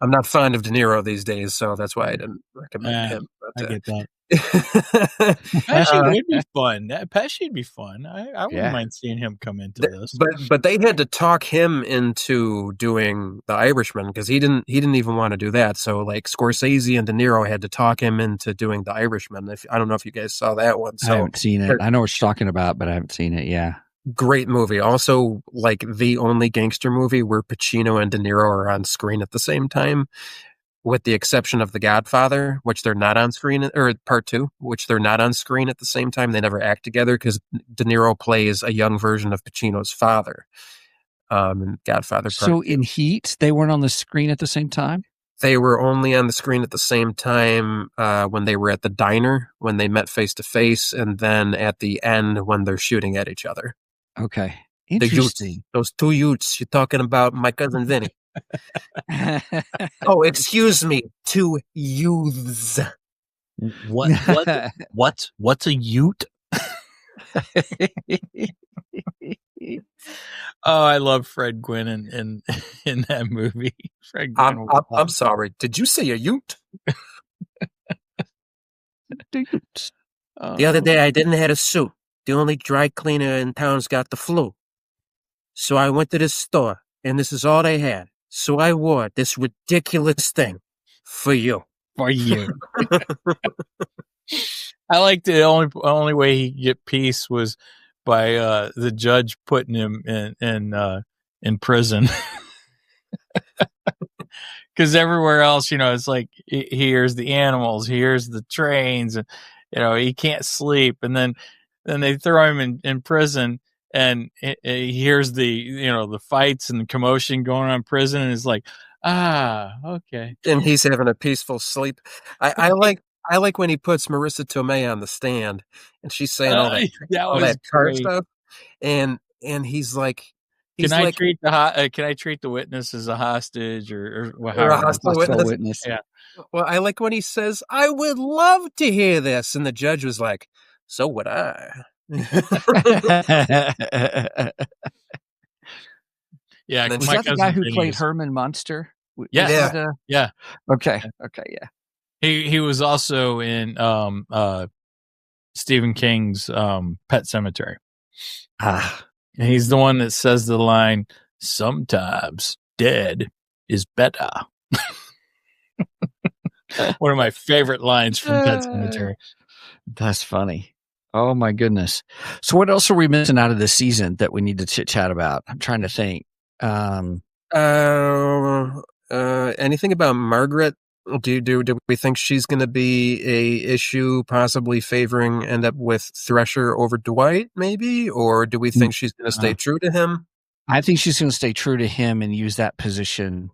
I'm not fond of De Niro these days, so that's why I didn't recommend him. But, I get that. Pesci would be fun. Pesci'd be fun. I wouldn't mind seeing him come into this. But they had to talk him into doing The Irishman because he didn't even want to do that. So like Scorsese and De Niro had to talk him into doing The Irishman. I don't know if you guys saw that one. So I haven't seen it. I know what you're talking about, but I haven't seen it. Yeah. Great movie. Also, like the only gangster movie where Pacino and De Niro are on screen at the same time, with the exception of The Godfather, which they're not on screen, or Part 2, which they're not on screen at the same time. They never act together because De Niro plays a young version of Pacino's father in Godfather Part 2. In Heat, they weren't on the screen at the same time? They were only on the screen at the same time when they were at the diner, when they met face to face, and then at the end when they're shooting at each other. Okay. Interesting. Those two youths you're talking about, my cousin Vinny. Oh, excuse me, 2 youths. What's a ute? Oh, I love Fred Gwynn in that movie. Fred Gwynn. I'm sorry. Did you say a ute? The other day I didn't have a suit. The only dry cleaner in town's got the flu. So I went to this store, and this is all they had. So I wore this ridiculous thing for you. For you. I like the only way he could get peace was by the judge putting him in prison. Because everywhere else, it's like here's the animals, here's the trains, and he can't sleep, and then they throw him in prison, and he hears the fights and the commotion going on in prison, and it's like, okay. And he's having a peaceful sleep. I like when he puts Marissa Tomei on the stand, and she's saying all that car stuff, and he's like, can I treat the witness as a hostage or a hostile witness? Yeah. Well, I like when he says, "I would love to hear this," and the judge was like, "So would I." Yeah, was that the guy who played Herman Munster? Yeah. Okay, yeah. He was also in Stephen King's Pet Sematary. And he's the one that says the line, "Sometimes dead is better." One of my favorite lines from Pet Sematary. That's funny. Oh my goodness. So what else are we missing out of this season that we need to chit chat about? I'm trying to think. Anything about Margaret? Do we think she's going to be a issue, possibly end up with Thresher over Dwight, maybe? Or do we think she's going to stay true to him? I think she's going to stay true to him and use that position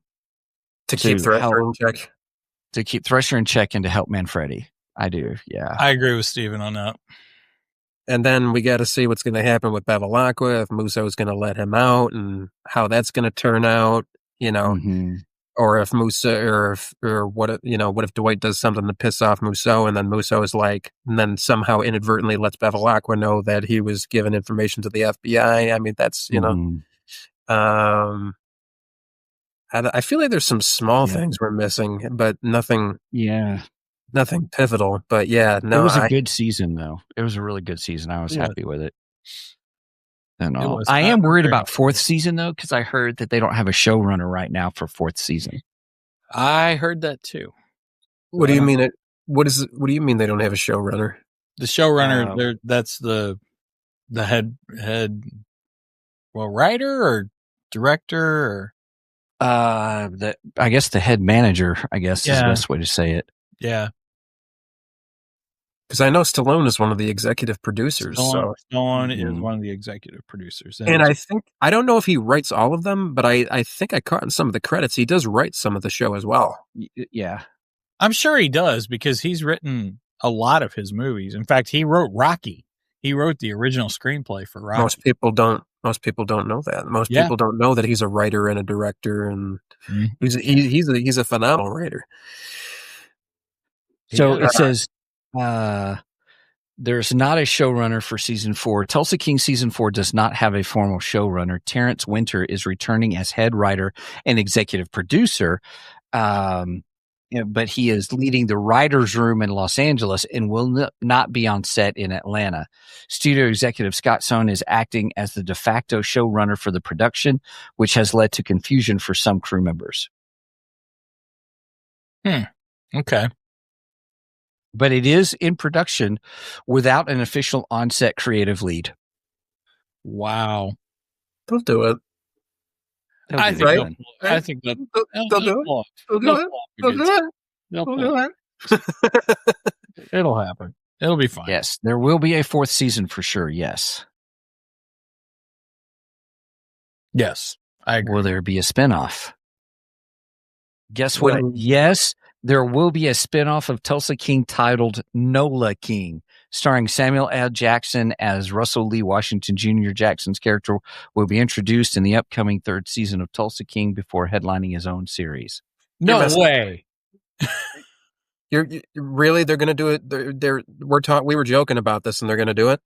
to keep Thresher in check. To keep Thresher in check and to help Manfredi. I do, yeah. I agree with Steven on that. And then we got to see what's going to happen with Bevilacqua, if Musso is going to let him out and how that's going to turn out, or if Musso or what if Dwight does something to piss off Musso and then Musso is like, and then somehow inadvertently lets Bevilacqua know that he was given information to the FBI. I mean, that's, I feel like there's some small things we're missing, but nothing. Yeah. Nothing pivotal, but yeah, no. It was a good season, though. It was a really good season. I was happy with it. And all. I am worried about fourth season, though, because I heard that they don't have a showrunner right now for fourth season. I heard that too. What do you mean? What do you mean they don't have a showrunner? The showrunner, that's the The head, writer or director or I guess the head manager, is the best way to say it. Yeah. Because I know Stallone is one of the executive producers. Stallone is one of the executive producers. And I don't know if he writes all of them, but I think I caught in some of the credits, he does write some of the show as well. Yeah. I'm sure he does because he's written a lot of his movies. In fact, he wrote Rocky. He wrote the original screenplay for Rocky. Most people don't know that. Most people don't know that he's a writer and a director, and he's a phenomenal writer. So it says there's not a showrunner for season 4. Tulsa King season 4 does not have a formal showrunner. Terrence Winter is returning as head writer and executive producer, but he is leading the writer's room in Los Angeles and will not be on set in Atlanta. Studio executive Scott Sohn is acting as the de facto showrunner for the production, which has led to confusion for some crew members. Okay. But it is in production without an official on-set creative lead. Wow. They'll do it. I think they'll do it. It'll happen. It'll be fine. Yes, there will be a 4th season for sure. Yes. Yes, I agree. Will there be a spinoff? Guess what? Yes, there will be a spinoff of Tulsa King titled Nola King, starring Samuel L. Jackson as Russell Lee Washington Jr. Jackson's character will be introduced in the upcoming 3rd season of Tulsa King before headlining his own series. No way. You're really? They're going to do it? We were joking about this, and they're going to do it?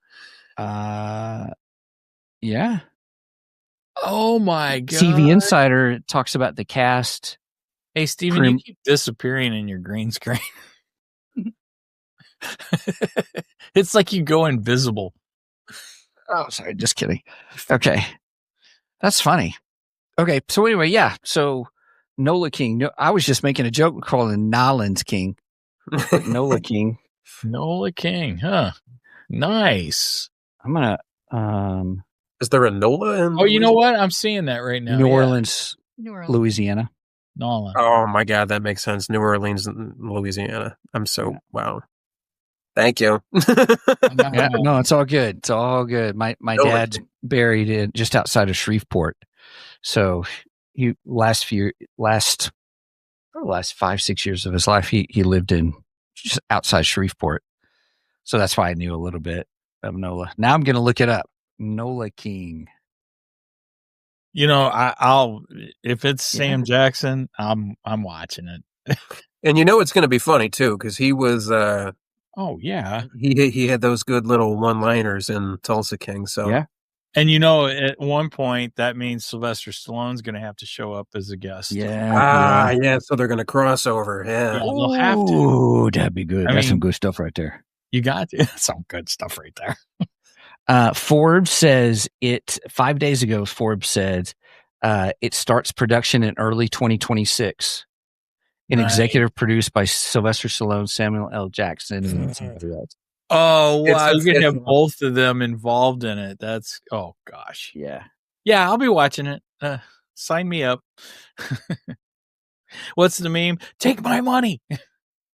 Yeah. Oh my God. TV Insider talks about the cast. Hey, Steven, you keep disappearing in your green screen. It's like you go invisible. Oh, sorry. Just kidding. Okay. That's funny. Okay. So anyway, yeah. So Nola King. No, I was just making a joke calling Nolans King. Nola King. Nola King. Huh. Nice. I'm going to, is there a Nola in? Oh, you know what? I'm seeing that right now. New Orleans, Louisiana. Nolan. Oh my God, that makes sense. New Orleans, Louisiana. Wow. Thank you. Yeah, no, it's all good. It's all good. My dad's buried in just outside of Shreveport. So he last 5-6 years of his life, he lived in just outside Shreveport. So that's why I knew a little bit of Nola. Now I'm going to look it up. Nola King. You know, I'll if it's Sam Jackson, I'm watching it. And you know it's going to be funny too, because he was. Oh yeah, he had those good little one-liners in Tulsa King. So yeah, and you know, at one point that means Sylvester Stallone's going to have to show up as a guest. Yeah. So they're going to cross over. Yeah, they'll have to. Ooh, that'd be good. That's some good stuff right there. You got some good stuff right there. Forbes says 5 days ago. Forbes said it starts production in early 2026. An executive produced by Sylvester Stallone, Samuel L. Jackson, and somebody else. Oh wow, you can have both of them involved in it. That's gosh, yeah. I'll be watching it. Sign me up. What's the meme? Take my money.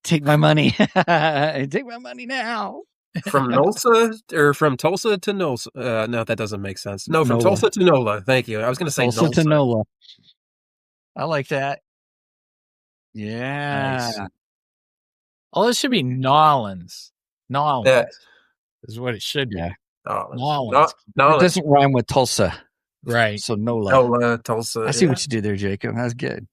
Take my money. Take my money now. From Tulsa to Nola. No, that doesn't make sense. No, from Tulsa to Nola. Thank you. I was going to say Tulsa to Nola. I like that. Yeah. Nice. Oh, this should be Nolans. Is what it should be. Yeah. Nolans. It doesn't rhyme with Tulsa. Right. So Nola. Nola, Tulsa. I see what you did there, Jacob. That's good.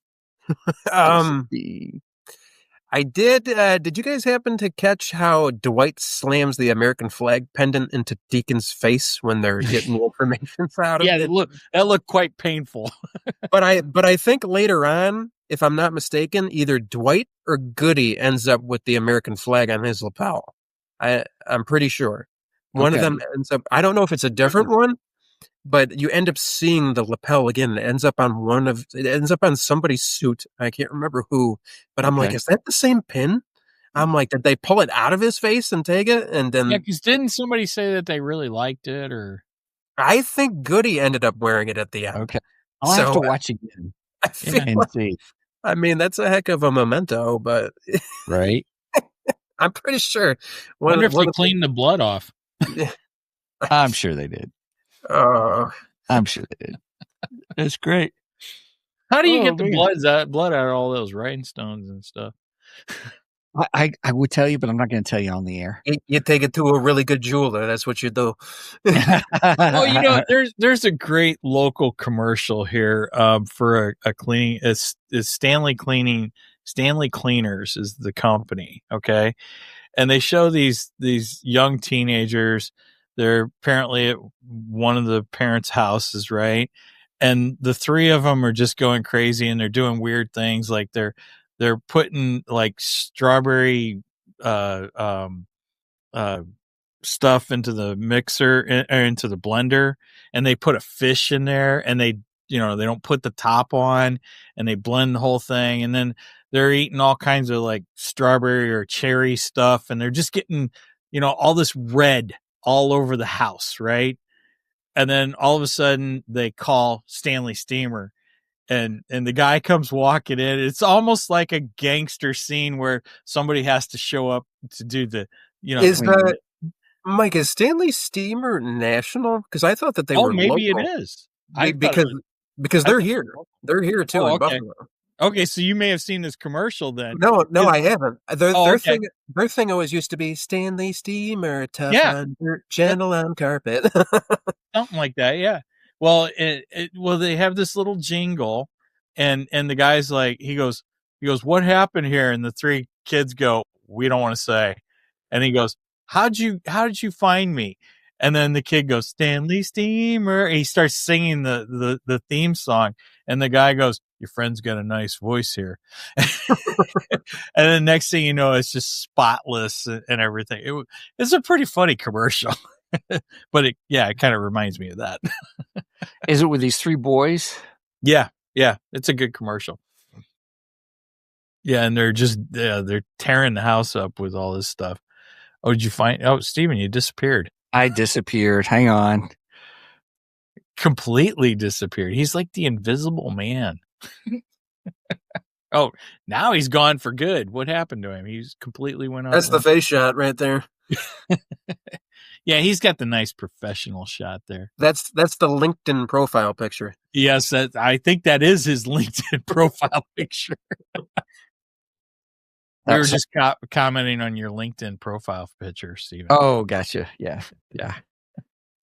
I did. Did you guys happen to catch how Dwight slams the American flag pendant into Deacon's face when they're getting the information out? Yeah, that looked quite painful. But I think later on, if I'm not mistaken, either Dwight or Goody ends up with the American flag on his lapel. I'm pretty sure one of them ends up. I don't know if it's a different one, but you end up seeing the lapel again. It ends up on somebody's suit. I can't remember who, but I'm like, is that the same pin? I'm like, did they pull it out of his face and take it? And then Yeah, because didn't somebody say that they really liked it, or I think Goody ended up wearing it at the end. Okay. I'll have to So watch again I feel and like, see. I mean, that's a heck of a memento, but Right? I'm pretty sure. wonder if they cleaned the blood off. I'm sure they did. I'm sure they did. That's great. How do you Oh, get the man. blood out of all those rhinestones and stuff? I would tell you, but I'm not going to tell you on the air. You take it to a really good jeweler. That's what you do. Well, there's a great local commercial here for a cleaning. It's Stanley Cleaners is the company, okay? And they show these young teenagers. They're apparently at one of the parents' houses, right? And the three of them are just going crazy, and they're doing weird things, like they're putting like strawberry stuff into the mixer or into the blender, and they put a fish in there, and they don't put the top on, and they blend the whole thing, and then they're eating all kinds of like strawberry or cherry stuff, and they're just getting all this red all over the house, right? And then all of a sudden they call Stanley Steamer, and the guy comes walking in. It's almost like a gangster scene where somebody has to show up to do the Is Mike, is Stanley Steamer national? Because I thought that they were maybe local. it is. Because they're here. They're here too in Buffalo. Okay, so you may have seen this commercial then. No, I haven't. Their thing always used to be Stanley Steamer, tough on dirt, gentle on carpet. Something like that, yeah. Well, they have this little jingle, and the guy's like, he goes, what happened here? And the three kids go, we don't want to say. And he goes, how did you find me? And then the kid goes, Stanley Steamer. And he starts singing the theme song, and the guy goes, your friend's got a nice voice here. And then next thing you know, it's just spotless and everything. It's a pretty funny commercial. But it kind of reminds me of that. Is it with these three boys? Yeah, it's a good commercial. Yeah, and they're just they're tearing the house up with all this stuff. Oh, did you find? Oh, Steven, you disappeared. I disappeared. Hang on. Completely disappeared. He's like the Invisible Man. Oh, now he's gone for good. What happened to him? He's completely went off. That's the face shot right there. Yeah, he's got the nice professional shot there. That's the LinkedIn profile picture. Yes, I think that is his LinkedIn profile picture. We were just commenting on your LinkedIn profile picture, Steven. Oh, gotcha. Yeah.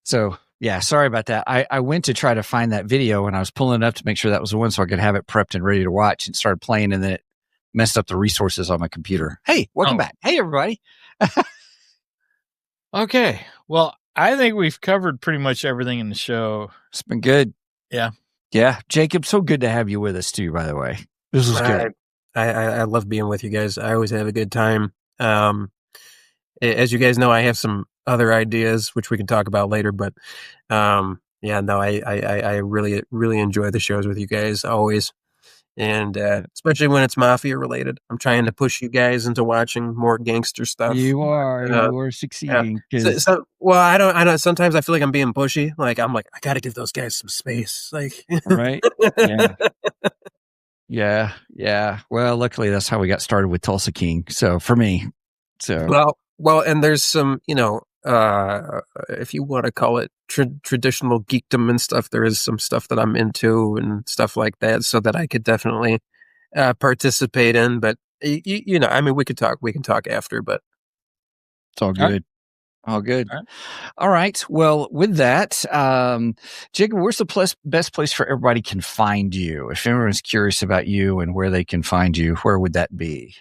So, yeah, sorry about that. I went to try to find that video, and I was pulling it up to make sure that was the one so I could have it prepped and ready to watch, and started playing, and then it messed up the resources on my computer. Hey, welcome back. Hey, everybody. Okay. Well, I think we've covered pretty much everything in the show. It's been good. Yeah. Yeah. Jacob, so good to have you with us too, by the way. This was good. I love being with you guys. I always have a good time. As you guys know, I have some other ideas, which we can talk about later, but I really, really enjoy the shows with you guys always. And especially when it's mafia related. I'm trying to push you guys into watching more gangster stuff. You are succeeding. Well, I don't. Sometimes I feel like I'm being pushy. I'm like, I got to give those guys some space. Right? Yeah. Well, luckily that's how we got started with Tulsa King. So for me, well, and there's some, if you want to call it traditional geekdom and stuff, there is some stuff that I'm into and stuff like that, so that I could definitely participate in. But we can talk after, but it's all good. All good. All right. Well, with that, Jacob, where's the best place for everybody can find you? If everyone's curious about you and where they can find you, where would that be?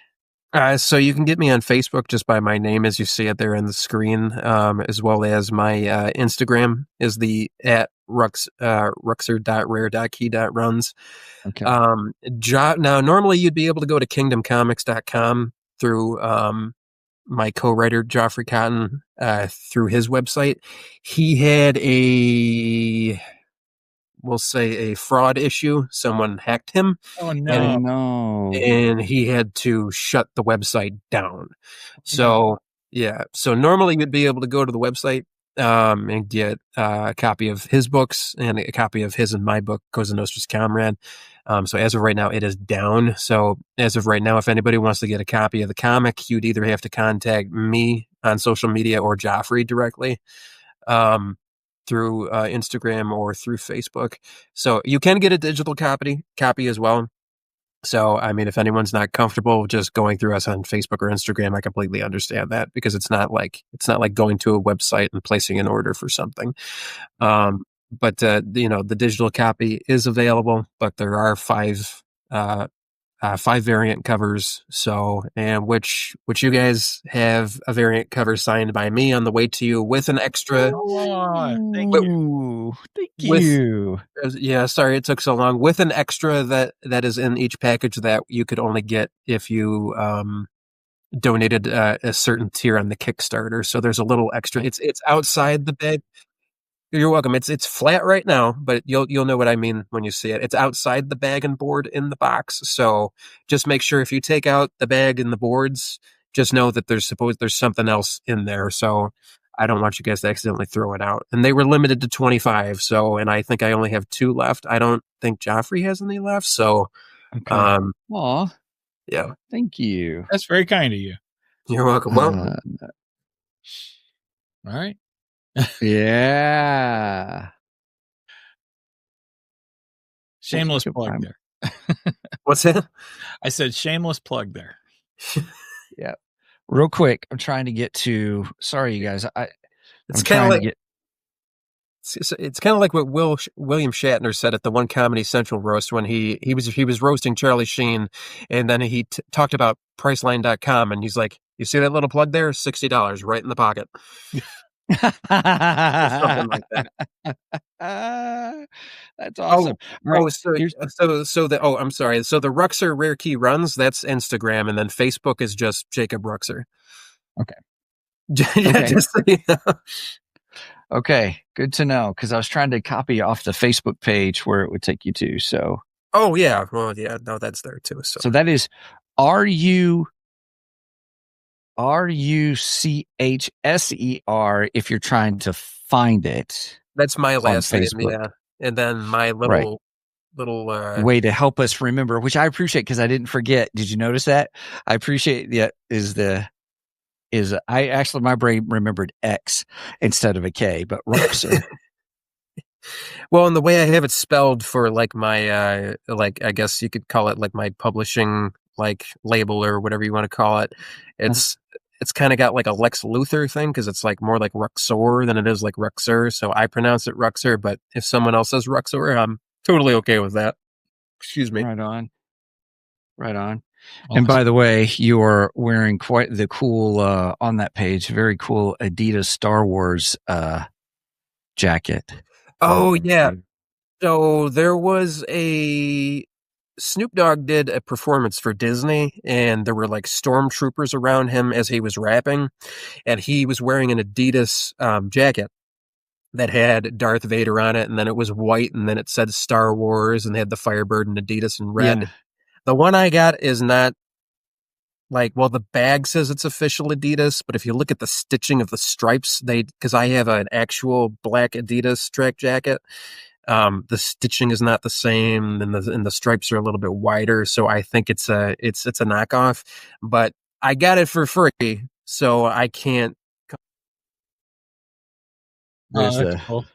So you can get me on Facebook just by my name, as you see it there on the screen, as well as my Instagram is the @ruxer.rare.key.runs. Okay. Now, normally you'd be able to go to kingdomcomics.com through my co-writer Joffrey Cotton through his website. He had a we'll say a fraud issue. Someone hacked him. Oh, And no. no. and he had to shut the website down. So, No. yeah. So normally you'd be able to go to the website and get a copy of his books and a copy of his and my book, Cosa Nostra's Comrade. So as of right now, it is down. So as of right now, if anybody wants to get a copy of the comic, you'd either have to contact me on social media or Joffrey directly through Instagram or through Facebook. So you can get a digital copy as well. So, I mean, if anyone's not comfortable just going through us on Facebook or Instagram, I completely understand that, because it's not like going to a website and placing an order for something. But the digital copy is available, but there are five variant covers. So, and which you guys have a variant cover signed by me on the way to you with an extra. Oh, thank you. Thank With- you. Yeah, sorry it took so long. With an extra that is in each package that you could only get if you donated a certain tier on the Kickstarter. So there's a little extra. It's outside the bag. You're welcome. It's flat right now, but you'll know what I mean when you see it. It's outside the bag and board in the box. So just make sure if you take out the bag and the boards, just know that there's something else in there. So I don't want you guys to accidentally throw it out. And they were limited to 25. So, and I think I only have 2 left. I don't think Joffrey has any left. So, Okay. Aw, yeah, thank you. That's very kind of you. you're welcome. Well, All right. Yeah. Shameless Good plug time. there. what's that? I said shameless plug there. Yeah. Real quick, I'm trying to get to. Sorry, you guys. It's I'm kind of trying like to get. it's kind of like what William Shatner said at the one Comedy Central roast when he was roasting Charlie Sheen, and then he talked about Priceline.com, and he's like, "You see that little plug there? $60 right in the pocket." Something like that. That's awesome. All right, here's- I'm sorry. So the Ruchser Rare Key Runs, that's Instagram, and then Facebook is just Jacob Ruchser. Okay. Yeah, just so you know. Okay, good to know, because I was trying to copy off the Facebook page where it would take you to. So, Oh yeah, well yeah, no, that's there too. so that is RUCHSER if you're trying to find it. That's my last name, Facebook. yeah. And then my little Way to help us remember, which I appreciate because I didn't forget. Did you notice that? I appreciate that. I actually, my brain remembered X instead of a K, but Ruchser. well, and the way I have it spelled for like my like, I guess you could call it like my publishing like label or whatever you want to call it. It's kind of got like a Lex Luthor thing, because it's like more like Ruxor than it is like Ruxer. So I pronounce it Ruxer, but if someone else says Ruxor, I'm totally okay with that. Excuse me. Right on. And by the way, you are wearing quite the cool, on that page, very cool Adidas Star Wars jacket. Oh, yeah. So there was Snoop Dogg did a performance for Disney, and there were like stormtroopers around him as he was rapping, and he was wearing an Adidas jacket that had Darth Vader on it, and then it was white, and then it said Star Wars, and had the Firebird and Adidas in red. Yeah. The one I got is not like, well, the bag says it's official Adidas, but if you look at the stitching of the stripes, because I have an actual black Adidas track jacket, the stitching is not the same, and the stripes are a little bit wider, so I think it's a knockoff. But I got it for free, so I can't. That's cool.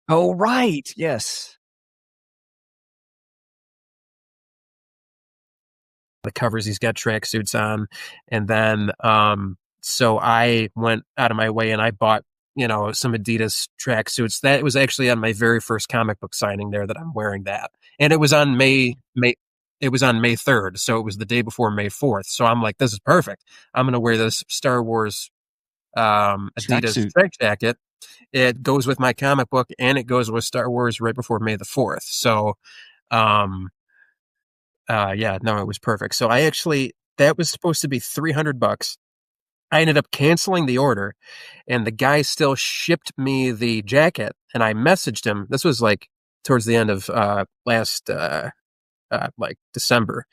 Oh, right. Yes. The covers, he's got tracksuits on, and then so I went out of my way and I bought some Adidas tracksuits. That was actually on my very first comic book signing there that I'm wearing that, and it was on May 3rd, so it was the day before May 4th. So I'm like, this is perfect. I'm gonna wear this Star Wars Adidas track jacket, it goes with my comic book and it goes with Star Wars right before May the 4th. So, yeah, no, it was perfect. So that was supposed to be $300. I ended up canceling the order, and the guy still shipped me the jacket, and I messaged him. This was like towards the end of last like December.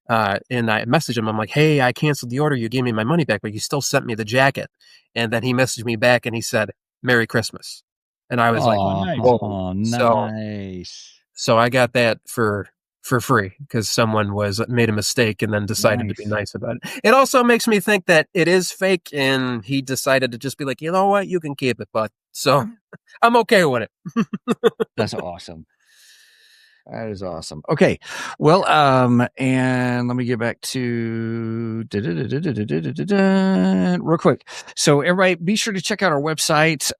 And I messaged him. I'm like, hey, I canceled the order. You gave me my money back, but you still sent me the jacket. And then he messaged me back and he said, Merry Christmas. And I was like, nice. whoa. Nice. So I got that for free because someone made a mistake and then decided to be nice about it. It also makes me think that it is fake and he decided to just be like, you know what, you can keep it, bud. So I'm okay with it. That's awesome. That is awesome. Okay. Well, and let me get back to real quick. So everybody be sure to check out our website,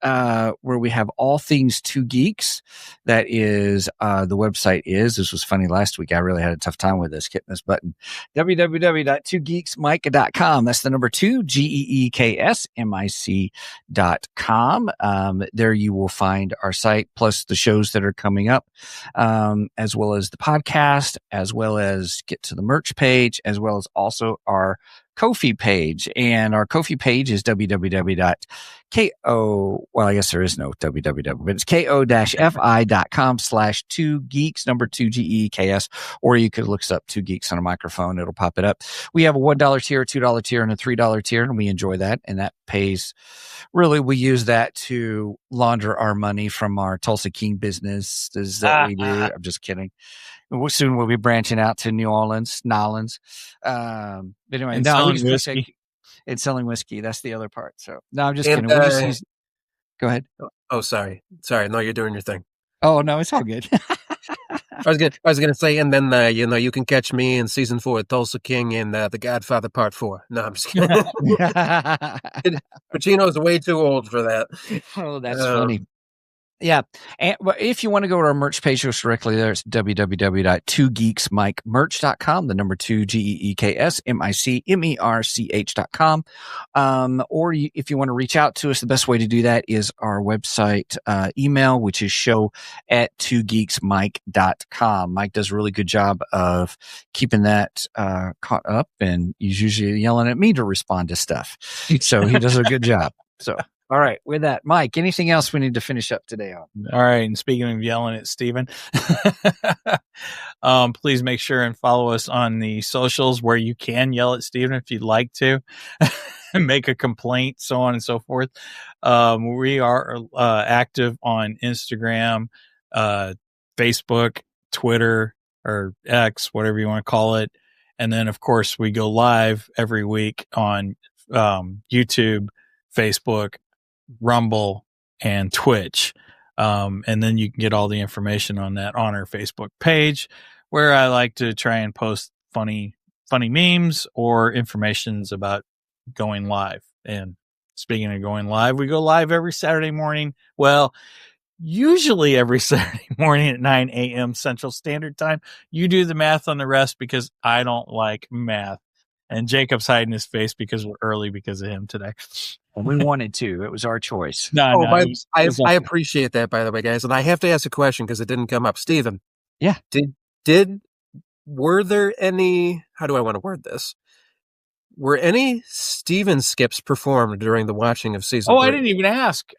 where we have all things Two Geeks. That is, the website this was funny last week. I really had a tough time with this, hitting this button. www.twogeeksmic.com. That's the number 2, GEEKSMIC.com. There you will find our site plus the shows that are coming up. As well as the podcast, as well as get to the merch page, as well as also our Ko-fi page. And our Ko-fi page is well, I guess there is no www, but it's ko-fi.com/2geeks, number 2 GEEKS, or you could look us up 2 Geeks on a Microphone. It'll pop it up. We have a $1 tier, a $2 tier, and a $3 tier, and we enjoy that. And that pays, really, we use that to launder our money from our Tulsa King businesses that we do. I'm just kidding. Soon we'll be branching out to New Orleans, Nolans. But anyway, And no, selling whiskey. It's selling whiskey. That's the other part. So no, I'm just And, kidding. We'll just use. Go ahead. Oh, sorry. No, you're doing your thing. Oh no, it's all good. I was gonna say, and then you can catch me in season 4 of Tulsa King and The Godfather Part 4. No, I'm just kidding. Pacino's way too old for that. Oh, that's funny. Yeah. And if you want to go to our merch page, just directly there, it's www.2geeksmicmerch.com, the number 2 GEEKSMICMERCH.com. Or if you want to reach out to us, the best way to do that is our website email, which is show@2geeksmic.com. Mike does a really good job of keeping that caught up, and he's usually yelling at me to respond to stuff. So he does a good job. So. All right. With that, Mike, anything else we need to finish up today on? All right. And speaking of yelling at Steven, please make sure and follow us on the socials where you can yell at Steven if you'd like to, make a complaint, so on and so forth. We are active on Instagram, Facebook, Twitter, or X, whatever you want to call it. And then, of course, we go live every week on YouTube, Facebook, Rumble, and Twitch. And then you can get all the information on that on our Facebook page, where I like to try and post funny memes or informations about going live. And speaking of going live, we go live every Saturday morning. Well, usually every Saturday morning at 9 a.m. Central Standard Time. You do the math on the rest because I don't like math. And Jacob's hiding his face because we're early because of him today. We wanted to. It was our choice. I appreciate that, by the way, guys. And I have to ask a question because it didn't come up. Steven. Yeah. Were there any, how do I want to word this? Were any Steven skips performed during the watching of season 3? I didn't even ask.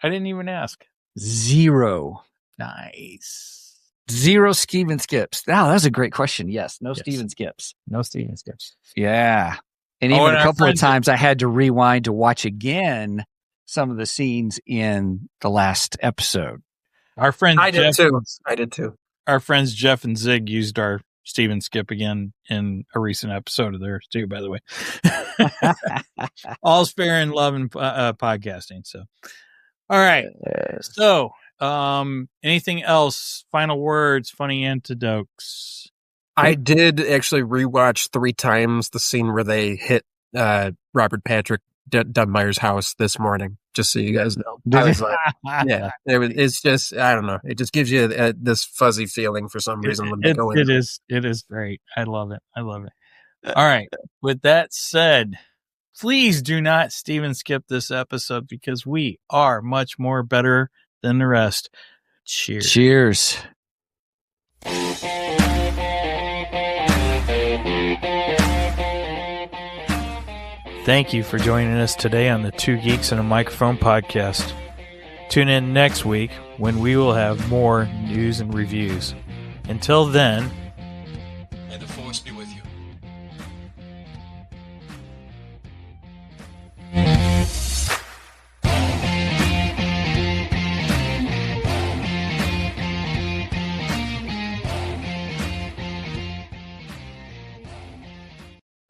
0. Nice. 0 Steven skips. Wow, that's a great question. Yes. No Steven skips. No Steven skips. Yeah. And even a couple of times I had to rewind to watch again some of the scenes in the last episode. Our friends, I did too. Our friends Jeff and Zig used our Steven skip again in a recent episode of theirs too, by the way. All's fair in love and podcasting. So, all right. Yes. So, anything else? Final words, funny anecdotes. I did actually rewatch 3 times the scene where they hit Robert Patrick Dunmire's house this morning, just so you guys know. I was like, yeah, it's just, I don't know. It just gives you this fuzzy feeling for some reason when they go in. It is great. I love it. All right. With that said, Please do not Steven skip this episode because we are much more better than the rest. Cheers. Cheers. Thank you for joining us today on the Two Geeks and a Microphone podcast. Tune in next week when we will have more news and reviews. Until then, may the force be with you.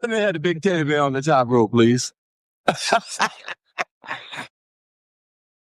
Let me have the big teddy bear on the top row, please.